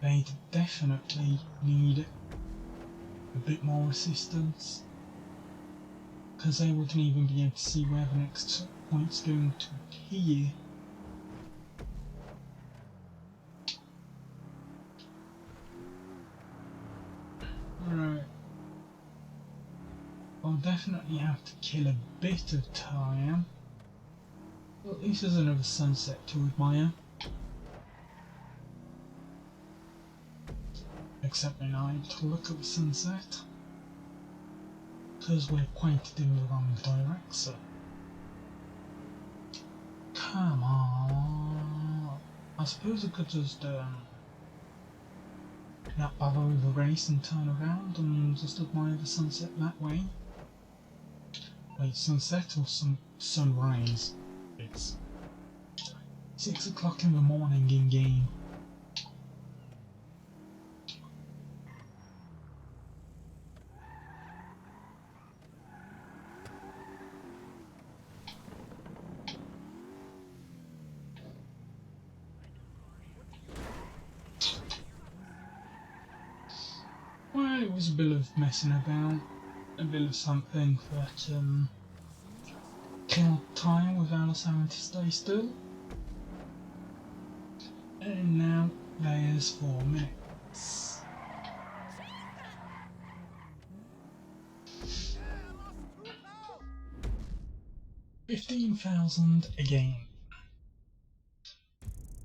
they definitely need a bit more assistance, because they wouldn't even be able to see where the next point's going to appear. Right. I'll definitely have to kill a bit of time. Well, at least there's another sunset to admire. Except we're not able to look at the sunset, because we're pointed in the wrong direction. Come on. I suppose I could just not bother with the race and turn around and just admire the sunset that way. Wait, sunset or sunrise? It's 6 o'clock in the morning in game. Well, it was a bit of messing about, a bit of something that killed time without us having to stay still. And now there's 4 minutes. 15,000 again.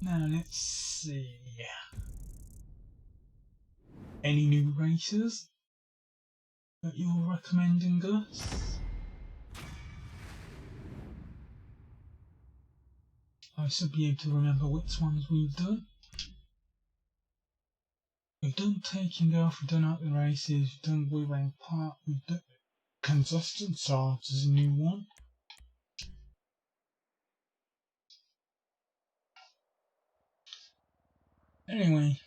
Now let's see. Any new races that you're recommending us? I should be able to remember which ones we've done. we've done taking off, we've done out the races, we've done Wu-Wang Park, we've done Consistent Swords is a new one. Anyway,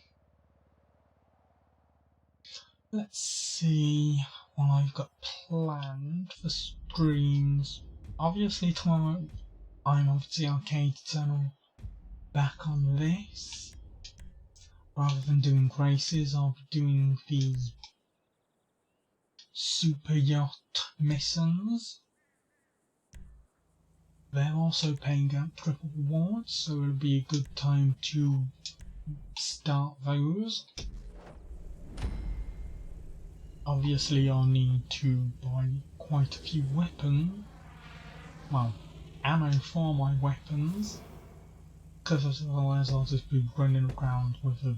let's see what I've got planned for streams. Obviously tomorrow I'm off the arcade channel back on this. Rather than doing races, I'll be doing the super yacht missions. They're also paying out triple rewards, so it'll be a good time to start those. Obviously I'll need to buy quite a few weapons. Well, ammo for my weapons. Because otherwise I'll just be running around with a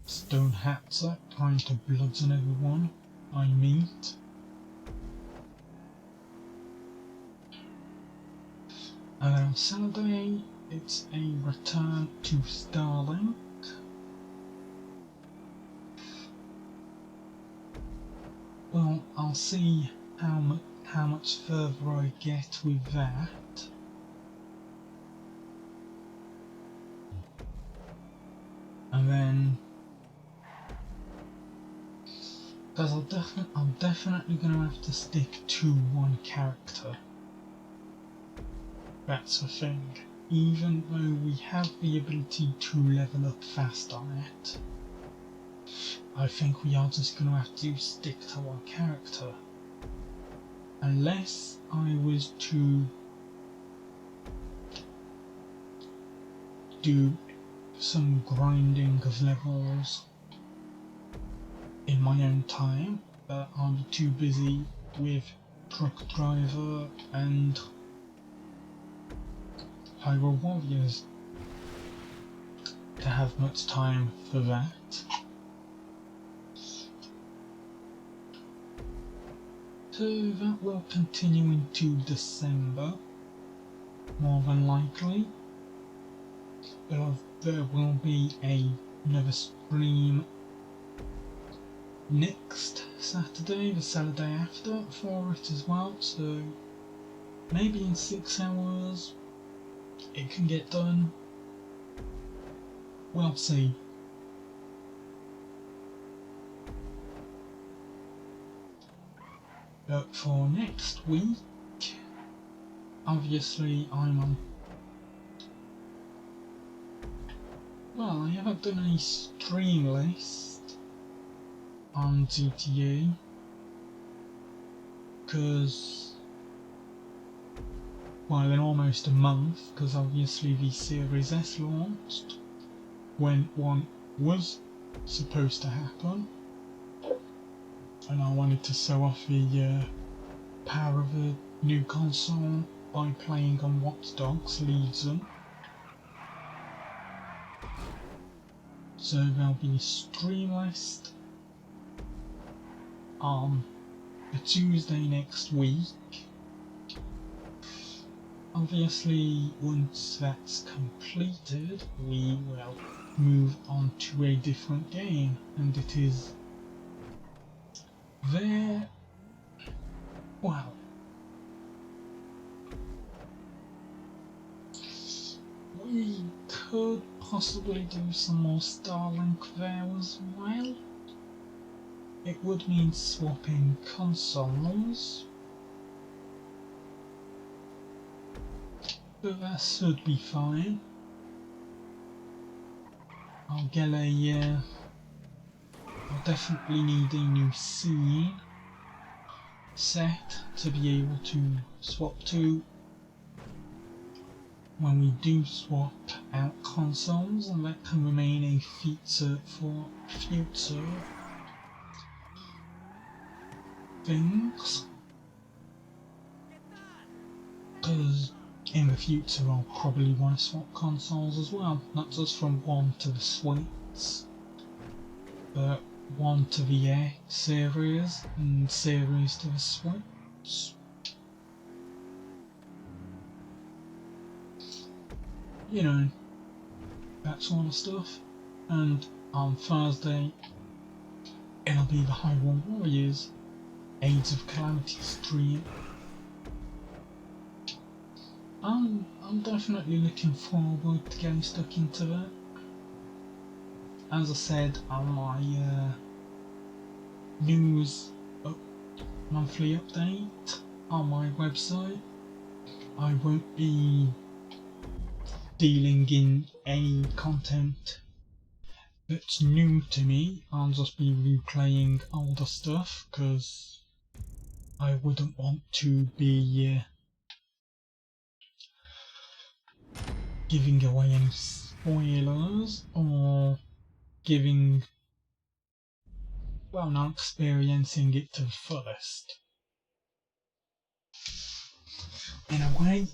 stone hatchet trying to bludgeon everyone I meet. And then on Saturday, it's a return to Starlink. Well, I'll see how much further I get with that. And then, because I'm definitely going to have to stick to one character. That's the thing. Even though we have the ability to level up fast on it, I think we are just going to have to stick to one character. Unless I was to do some grinding of levels in my own time, but I'll be too busy with Truck Driver and Hyrule Warriors to have much time for that. So that will continue into December, more than likely. There will be another stream next Saturday, the Saturday after, for it as well, so maybe in 6 hours it can get done. We'll see. But for next week, obviously I'm on... Well, I haven't done any stream list on GTA, because, well, in almost a month, because obviously the Series S launched when one was supposed to happen, and I wanted to show off the power of a new console by playing on Watch Dogs Legion. So there'll be a stream list on the Tuesday next week. Obviously, once that's completed, we will move on to a different game, and it is well, we could possibly do some more Starlink there as well. It would mean swapping consoles, but that should be fine. I'll definitely need a new scene set to be able to swap to when we do swap out consoles, and that can remain a feature for future things, because in the future I'll probably want to swap consoles as well, not just from one to the Switch, but one to the X series and series to the Switch. You know, that sort of stuff. And On Thursday, it'll be the Hyrule Warriors Aids of Calamity stream. I'm definitely looking forward to getting stuck into that. As I said on my news monthly update on my website, I won't be dealing in any content that's new to me. I'll just be replaying older stuff because I wouldn't want to be giving away any spoilers or not experiencing it to the fullest. In a way,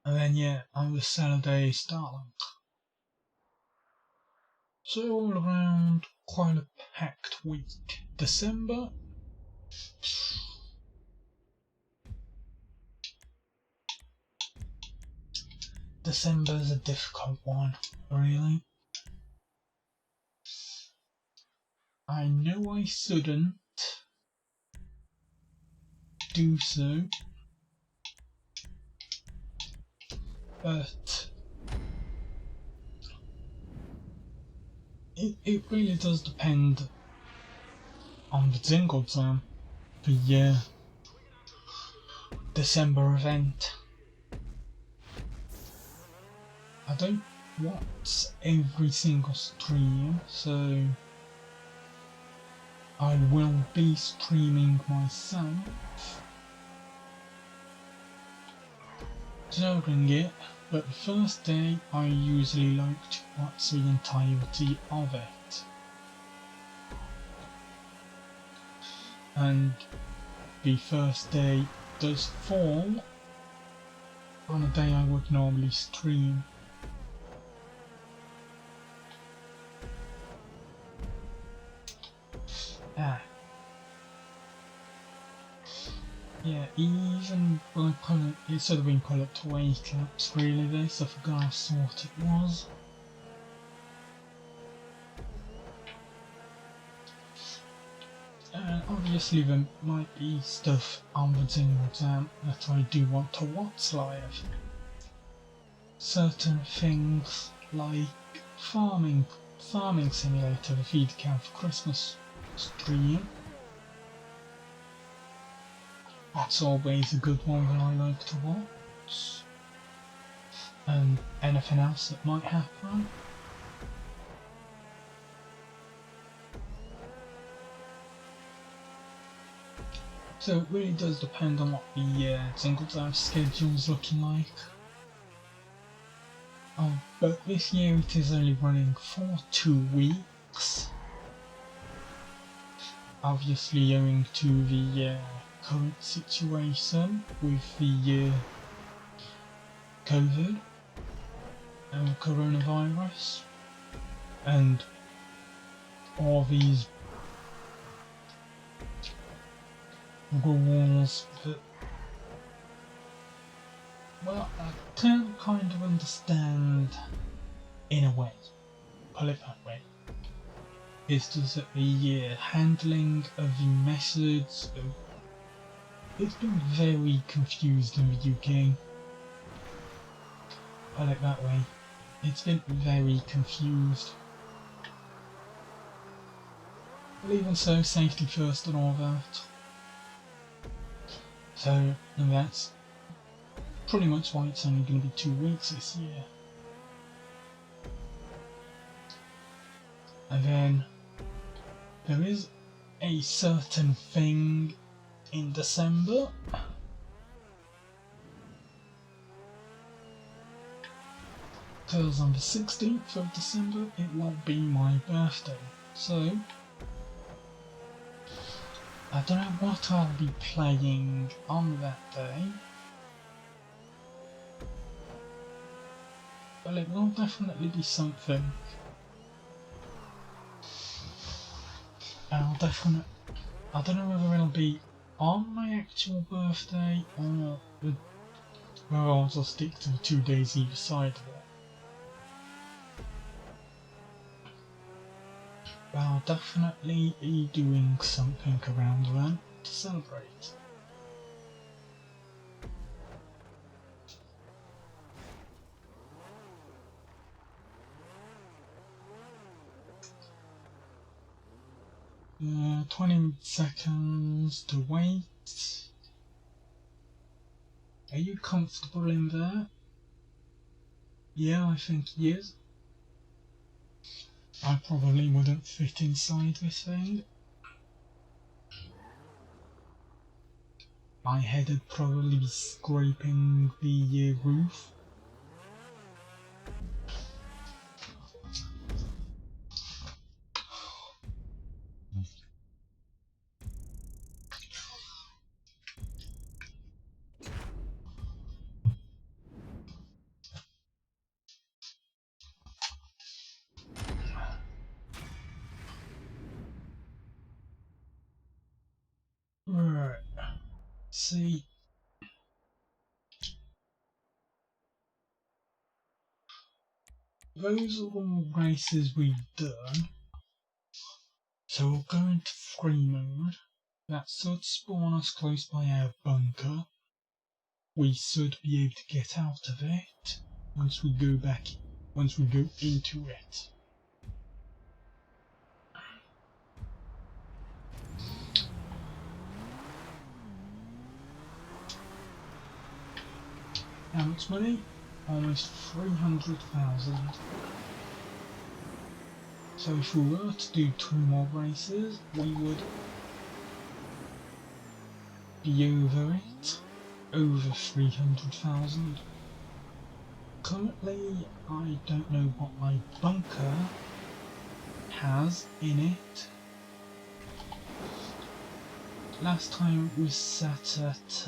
and then on the Saturday Starlink. So all around quite a packed week. December's a difficult one, really. I know I shouldn't do so, but it really does depend on the jingle time, the December event. I don't watch every single stream, so I will be streaming myself during it, but the first day I usually like to watch the entirety of it. And the first day does fall on a day I would normally stream. Yeah, even it should have been put up to 8 laps really this, I forgot what it was. Obviously there might be stuff on the jingle jam that I do want to watch live. Certain things like Farming Simulator, the Feed Camp for Christmas stream. That's always a good one that I like to watch. And anything else that might happen. So it really does depend on what the jingle jam schedule's looking like. But this year it is only running for 2 weeks. Obviously owing to the current situation with the COVID and coronavirus and all these rules that, well, I can kind of understand in a way, put it that way. It's just that the handling of the message, it's been very confused in the UK. Put it that way. It's been very confused. But even so, safety first and all that. So, and that's pretty much why it's only going to be 2 weeks this year. And then there is a certain thing in December because on the 16th of December it will be my birthday, so I don't know what I'll be playing on that day, but it will definitely be something. I'll definitely. I don't know whether it'll be on my actual birthday or whether I'll just stick to the 2 days either side of it. But I'll definitely be doing something around then to celebrate. Uh, 20 seconds to wait. Are you comfortable in there? Yeah, I think he is. I probably wouldn't fit inside this thing. My head would probably be scraping the roof. Right. See. Those are all races we've done. So we'll go into free mode. That should spawn us close by our bunker. We should be able to get out of it once we go into it. How much money? Almost 300,000. So if we were to do 2 more races, we would be over it. Over 300,000. Currently, I don't know what my bunker has in it. Last time it was set at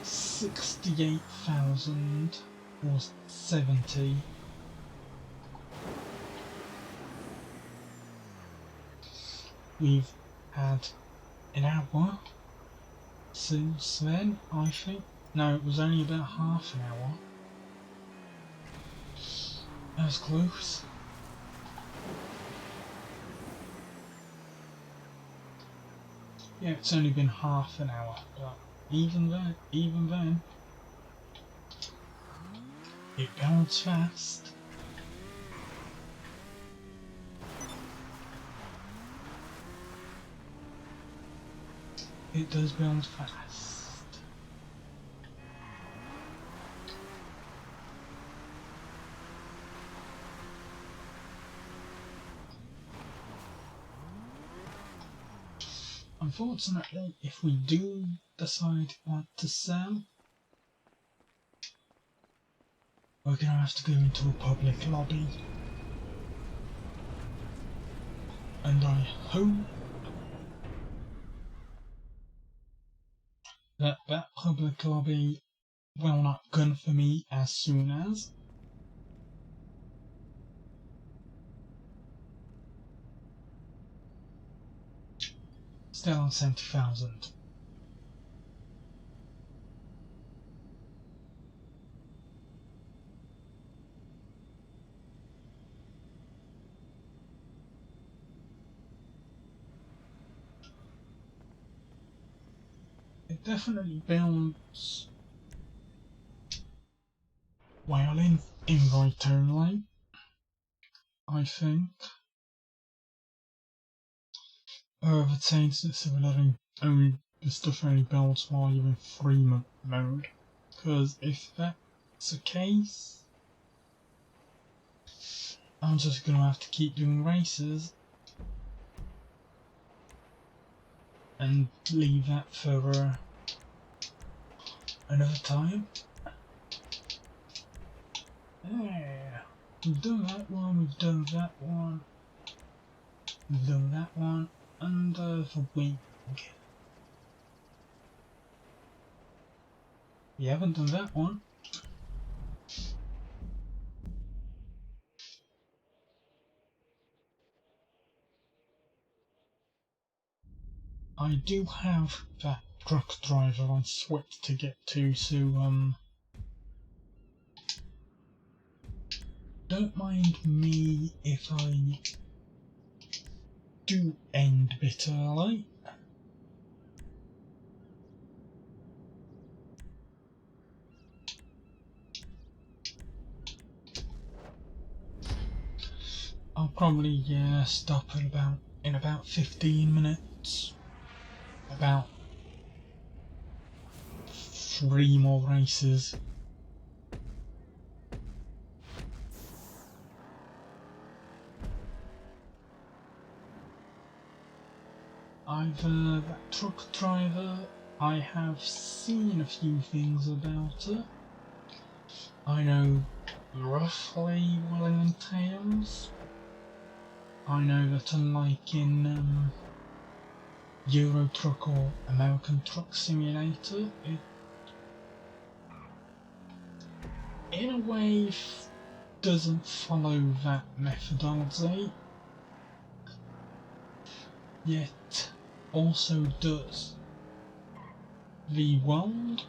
68,000 or 70. We've had an hour since then, I think. No, it was only about half an hour. That was close. Yeah, it's only been half an hour, but even then, it builds fast. It does build fast. Unfortunately, if we do decide what to sell, we're gonna have to go into a public lobby. And I hope that public lobby will not gun for me as soon as. Still on 70,000. It definitely builds well in invite only, I think. However, it says that the stuff only builds while you're in free mode. Because if that's the case, I'm just gonna have to keep doing races and leave that for another time. Yeah, we've done that one, we've done that one, we've done that one, and the wing. We haven't done that one. I do have that truck driver I switched to get to, so don't mind me if I do end a bit early. I'll probably stop in about 15 minutes. About 3 more races. That truck driver, I have seen a few things about it. I know roughly what it entails. I know that unlike in Euro Truck or American Truck Simulator, it in a way doesn't follow that methodology, yet also does. The world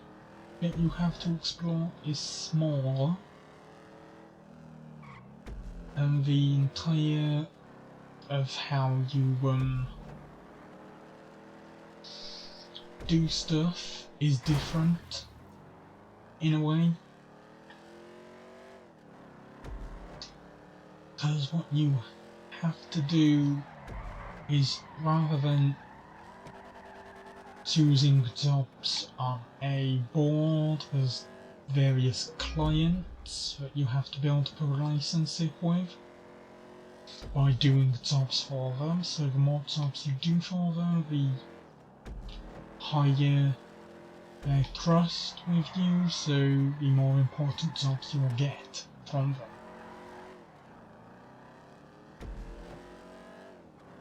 that you have to explore is smaller, and the entire of how you do stuff is different in a way. Because what you have to do is, rather than choosing jobs on a board, there's various clients that you have to be able to put a relationship with by doing jobs for them. So the more jobs you do for them, the higher their trust with you, so the more important jobs you will get from them.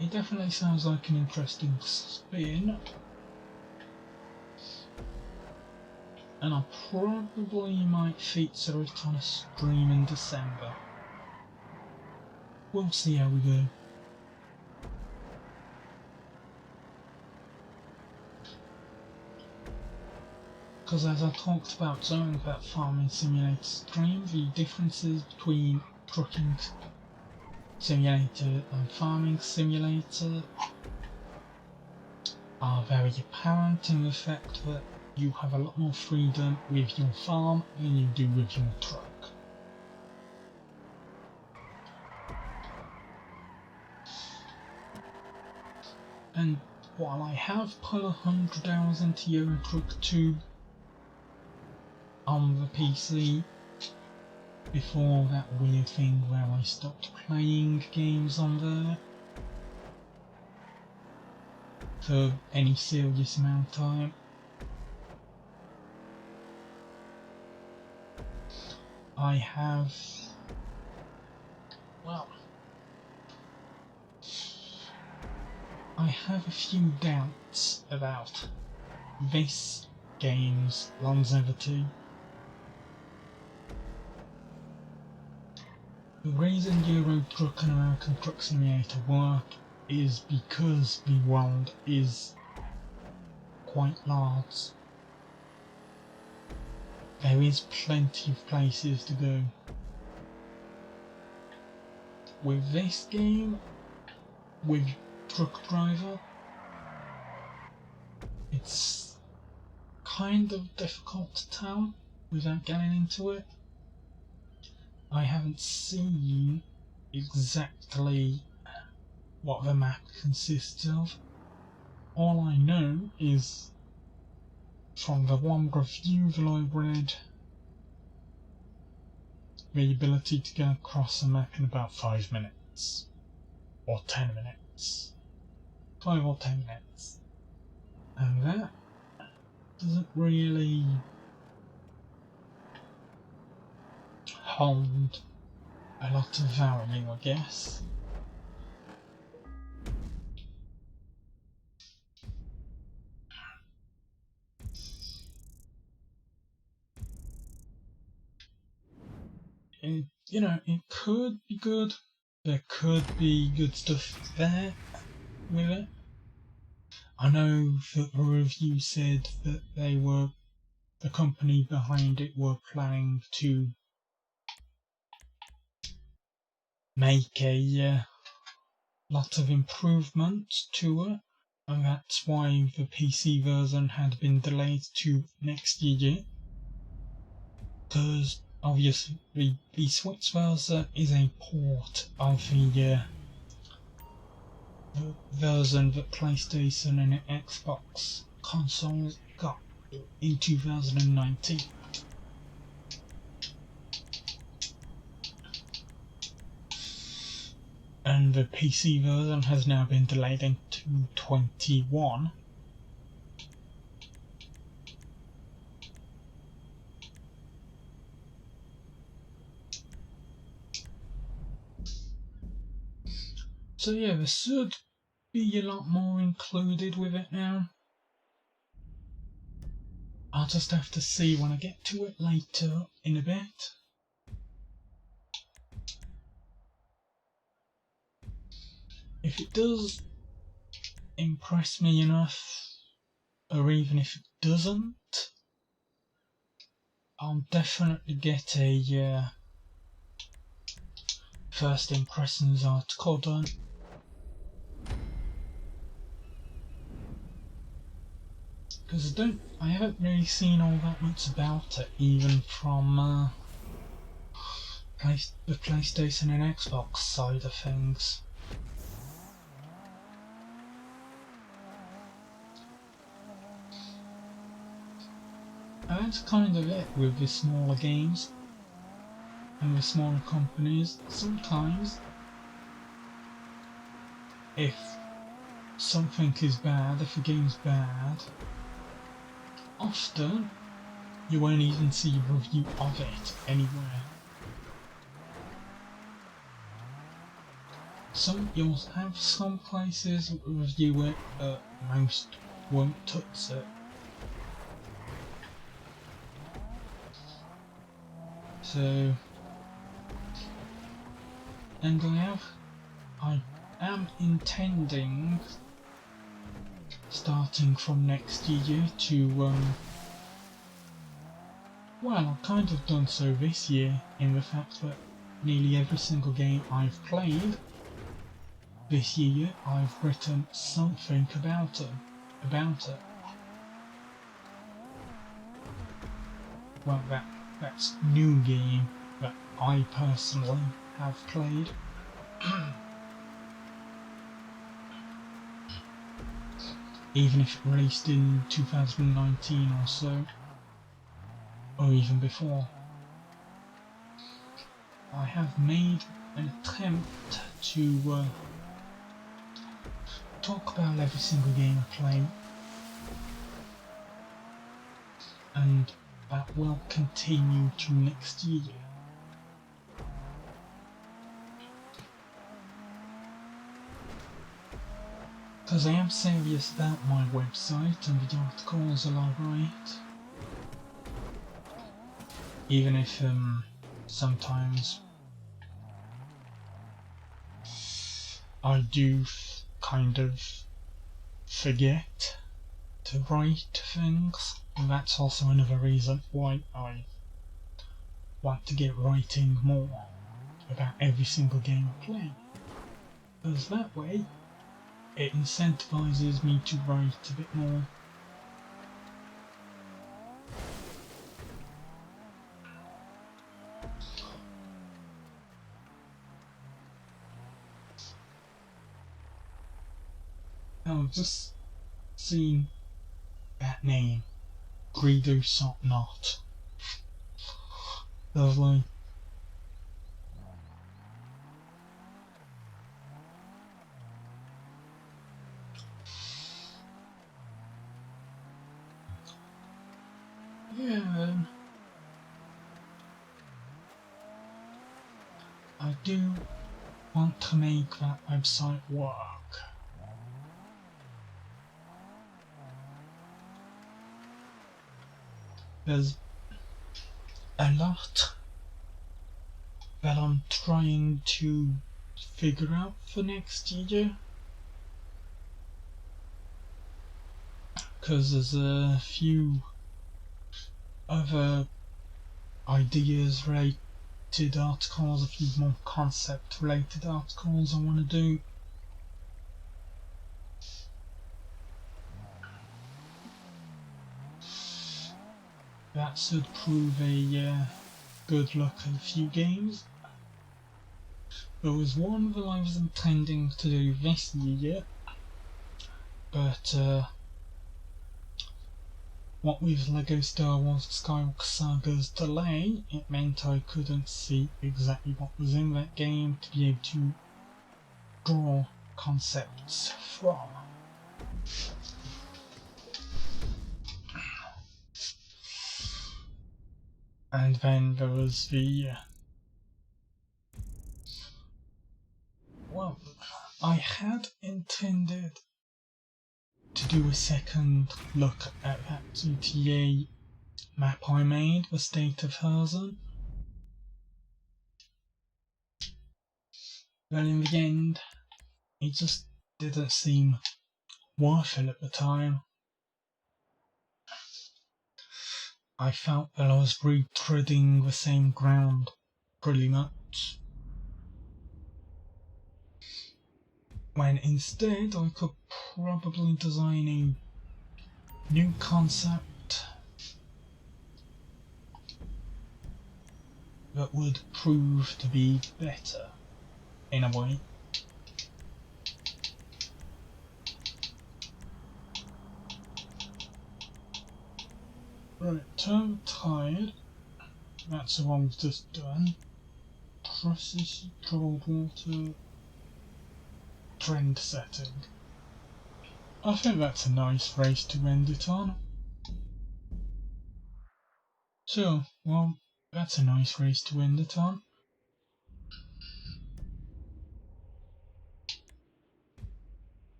It definitely sounds like an interesting spin, and I probably might feature it on a stream in December. We'll see how we go. Because as I talked about during that Farming Simulator stream, the differences between Trucking Simulator and Farming Simulator are very apparent in the fact that you have a lot more freedom with your farm than you do with your truck. And while I have put 100 hours into Euro Truck 2 on the PC, before that weird thing where I stopped playing games on there for any serious amount of time, I have, well, I have a few doubts about this game's longevity. The reason Euro Truck and American Truck Simulator work is because the world is quite large. There is plenty of places to go. With this game, with Truck Driver, it's kind of difficult to tell without getting into it. I haven't seen exactly what the map consists of. All I know is, from the one review that I read, the ability to get across the map in about 5 minutes. Or 10 minutes. 5 or 10 minutes. And that doesn't really hold a lot of value, I guess. It could be good. There could be good stuff there with it. I know that the review said that the company behind it were planning to make a lot of improvements to it, and that's why the PC version had been delayed to next year. Because obviously the Switch version is a port of the version that PlayStation and Xbox consoles got in 2019. And the PC version has now been delayed into 21. So yeah, there should be a lot more included with it now. I'll just have to see when I get to it later in a bit. If it does impress me enough, or even if it doesn't, I'll definitely get a first impressions article done. Because I haven't really seen all that much about it, even from the PlayStation and Xbox side of things. And that's kind of it with the smaller games and the smaller companies. Sometimes, if something is bad, if a game's bad, often you won't even see a review of it anywhere. You'll have some places that review it, but most won't touch it. So, and I am intending, starting from next year, to well, I've kind of done so this year, in the fact that nearly every single game I've played this year, I've written something about it. Well, that's new game that I personally have played. Even if it released in 2019 or so, or even before. I have made an attempt to talk about every single game I play, and that will continue to next year. Because I am serious about my website and the articles I write. Even if sometimes I do kind of forget to write things, and that's also another reason why I want to get writing more about every single game I play. Because that way, it incentivizes me to write a bit more. I've just seen that name, Greedo Sopnot. Lovely. Yeah, I do want to make that website work. There's a lot that I'm trying to figure out for next year. because there's a few other ideas related articles, a few more concept related articles I want to do. That should prove a good look at a few games. There was one that I was intending to do this year, but what with LEGO Star Wars Skywalker Saga's delay, it meant I couldn't see exactly what was in that game to be able to draw concepts from. And then there was the well, I had intended to do a second look at that GTA map I made, the State of Herzon. But in the end, it just didn't seem worth it at the time. I felt that I was retreading the same ground, pretty much. When instead I could probably design a new concept that would prove to be better, in a way. Right, turn tired. That's the one we've just done. Process cold water. Trend setting. I think that's a nice race to end it on. So, well, that's a nice race to end it on.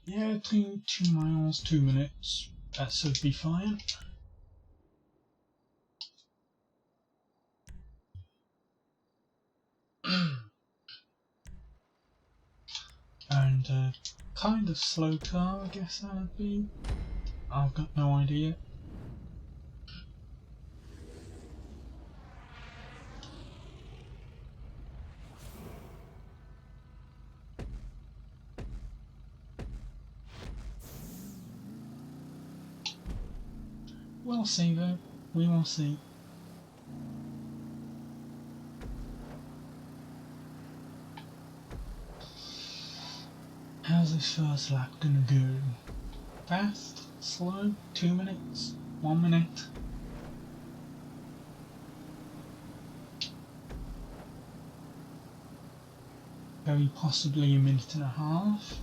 Yeah, 2 miles, 2 minutes. That should be fine. And kind of slow car, I guess that would be. I've got no idea. We'll see though. We will see. How's this first lap gonna go? Fast? Slow? 2 minutes? 1 minute? Very possibly a minute and a half.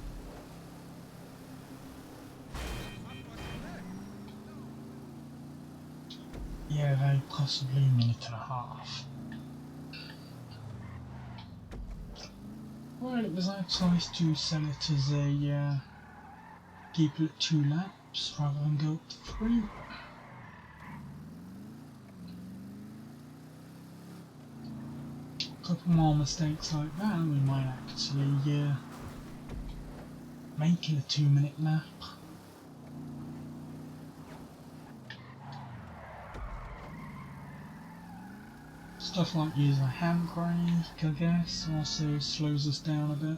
Yeah, very possibly a minute and a half. Well, it was our choice to sell it as a keep it at 2 laps rather than go up to 3. A couple more mistakes like that, we might actually make it a 2 minute lap. Stuff like using a handbrake, I guess, also slows us down a bit.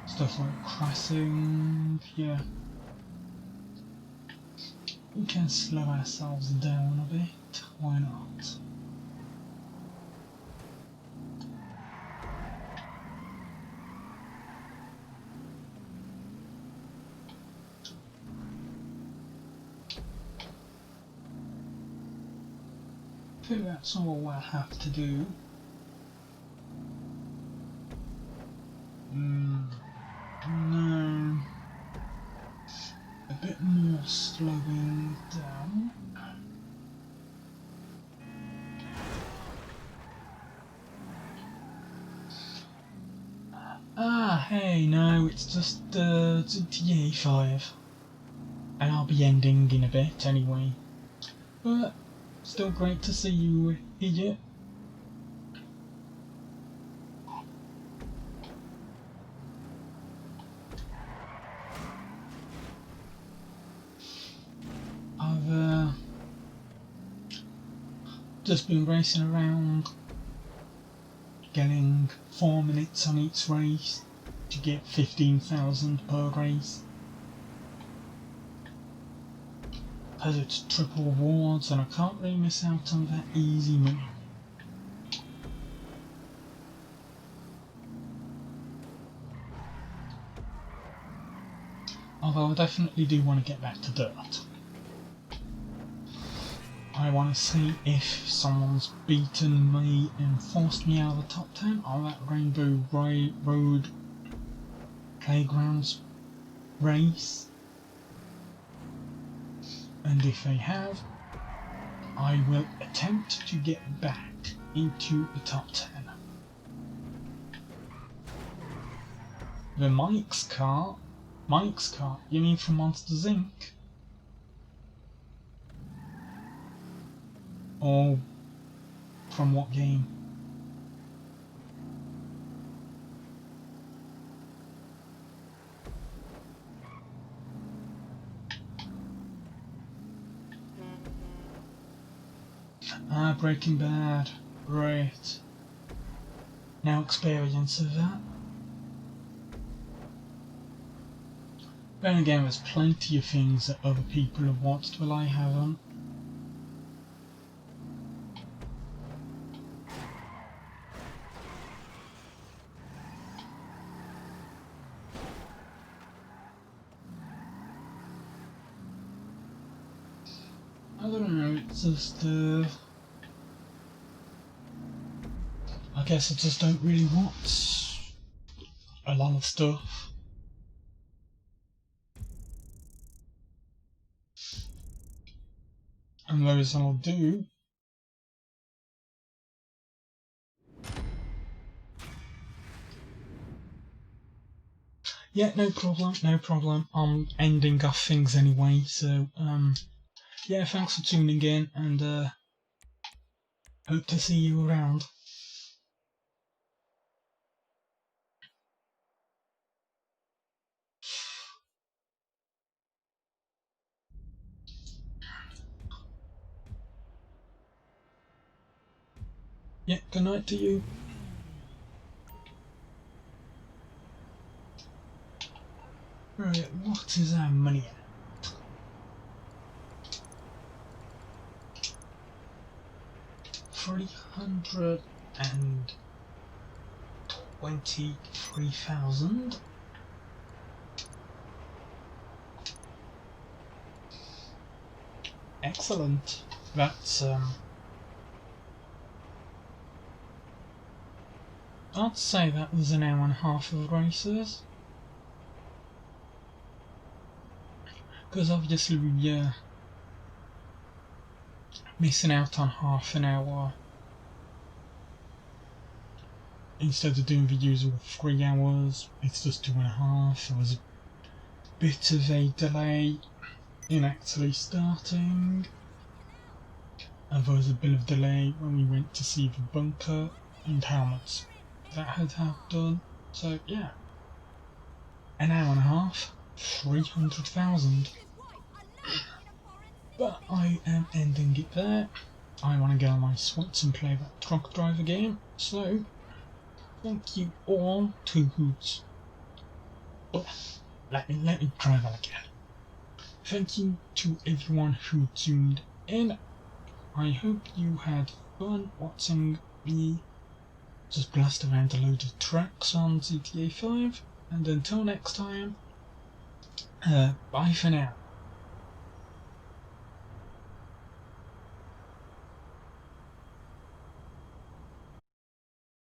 Stuff like crashing, yeah. We can slow ourselves down a bit, why not? I think that's all we'll have to do. No. A bit more slowing down. Ah, hey, no, it's just GTA 5. And I'll be ending in a bit anyway. But still great to see you here. just been racing around, getting 4 minutes on each race to get 15,000 per race. Because it's triple rewards and I can't really miss out on that easy money. Although I definitely do want to get back to dirt. I want to see if someone's beaten me and forced me out of the top 10 on that Rainbow Road Playgrounds race. And if they have, I will attempt to get back into the top 10. The Mike's car, you mean from Monsters Inc? Or from what game? Ah, Breaking Bad. Right. Now experience of that. Then again, there's plenty of things that other people have watched while I haven't. I don't know, it's just I guess I just don't really watch a lot of stuff. And those I'll do, yeah, no problem. I'm ending off things anyway, so yeah, thanks for tuning in, and hope to see you around. Yeah, good night to you. Right, what is our money at? $323,000. Excellent. That's I'd say that was an hour and a half of races. Because obviously we're missing out on half an hour instead of doing the usual 3 hours. It's just 2.5. There was a bit of a delay in actually starting, and there was a bit of delay when we went to see the bunker and how much that had done. So yeah, an hour and a half, 300,000. But I am ending it there. I want to go on my swats and play that truck driver game. So thank you all to who's. Oh, let me try that again. Thank you to everyone who tuned in. I hope you had fun watching me just blast around a load of tracks on GTA 5. And until next time, bye for now.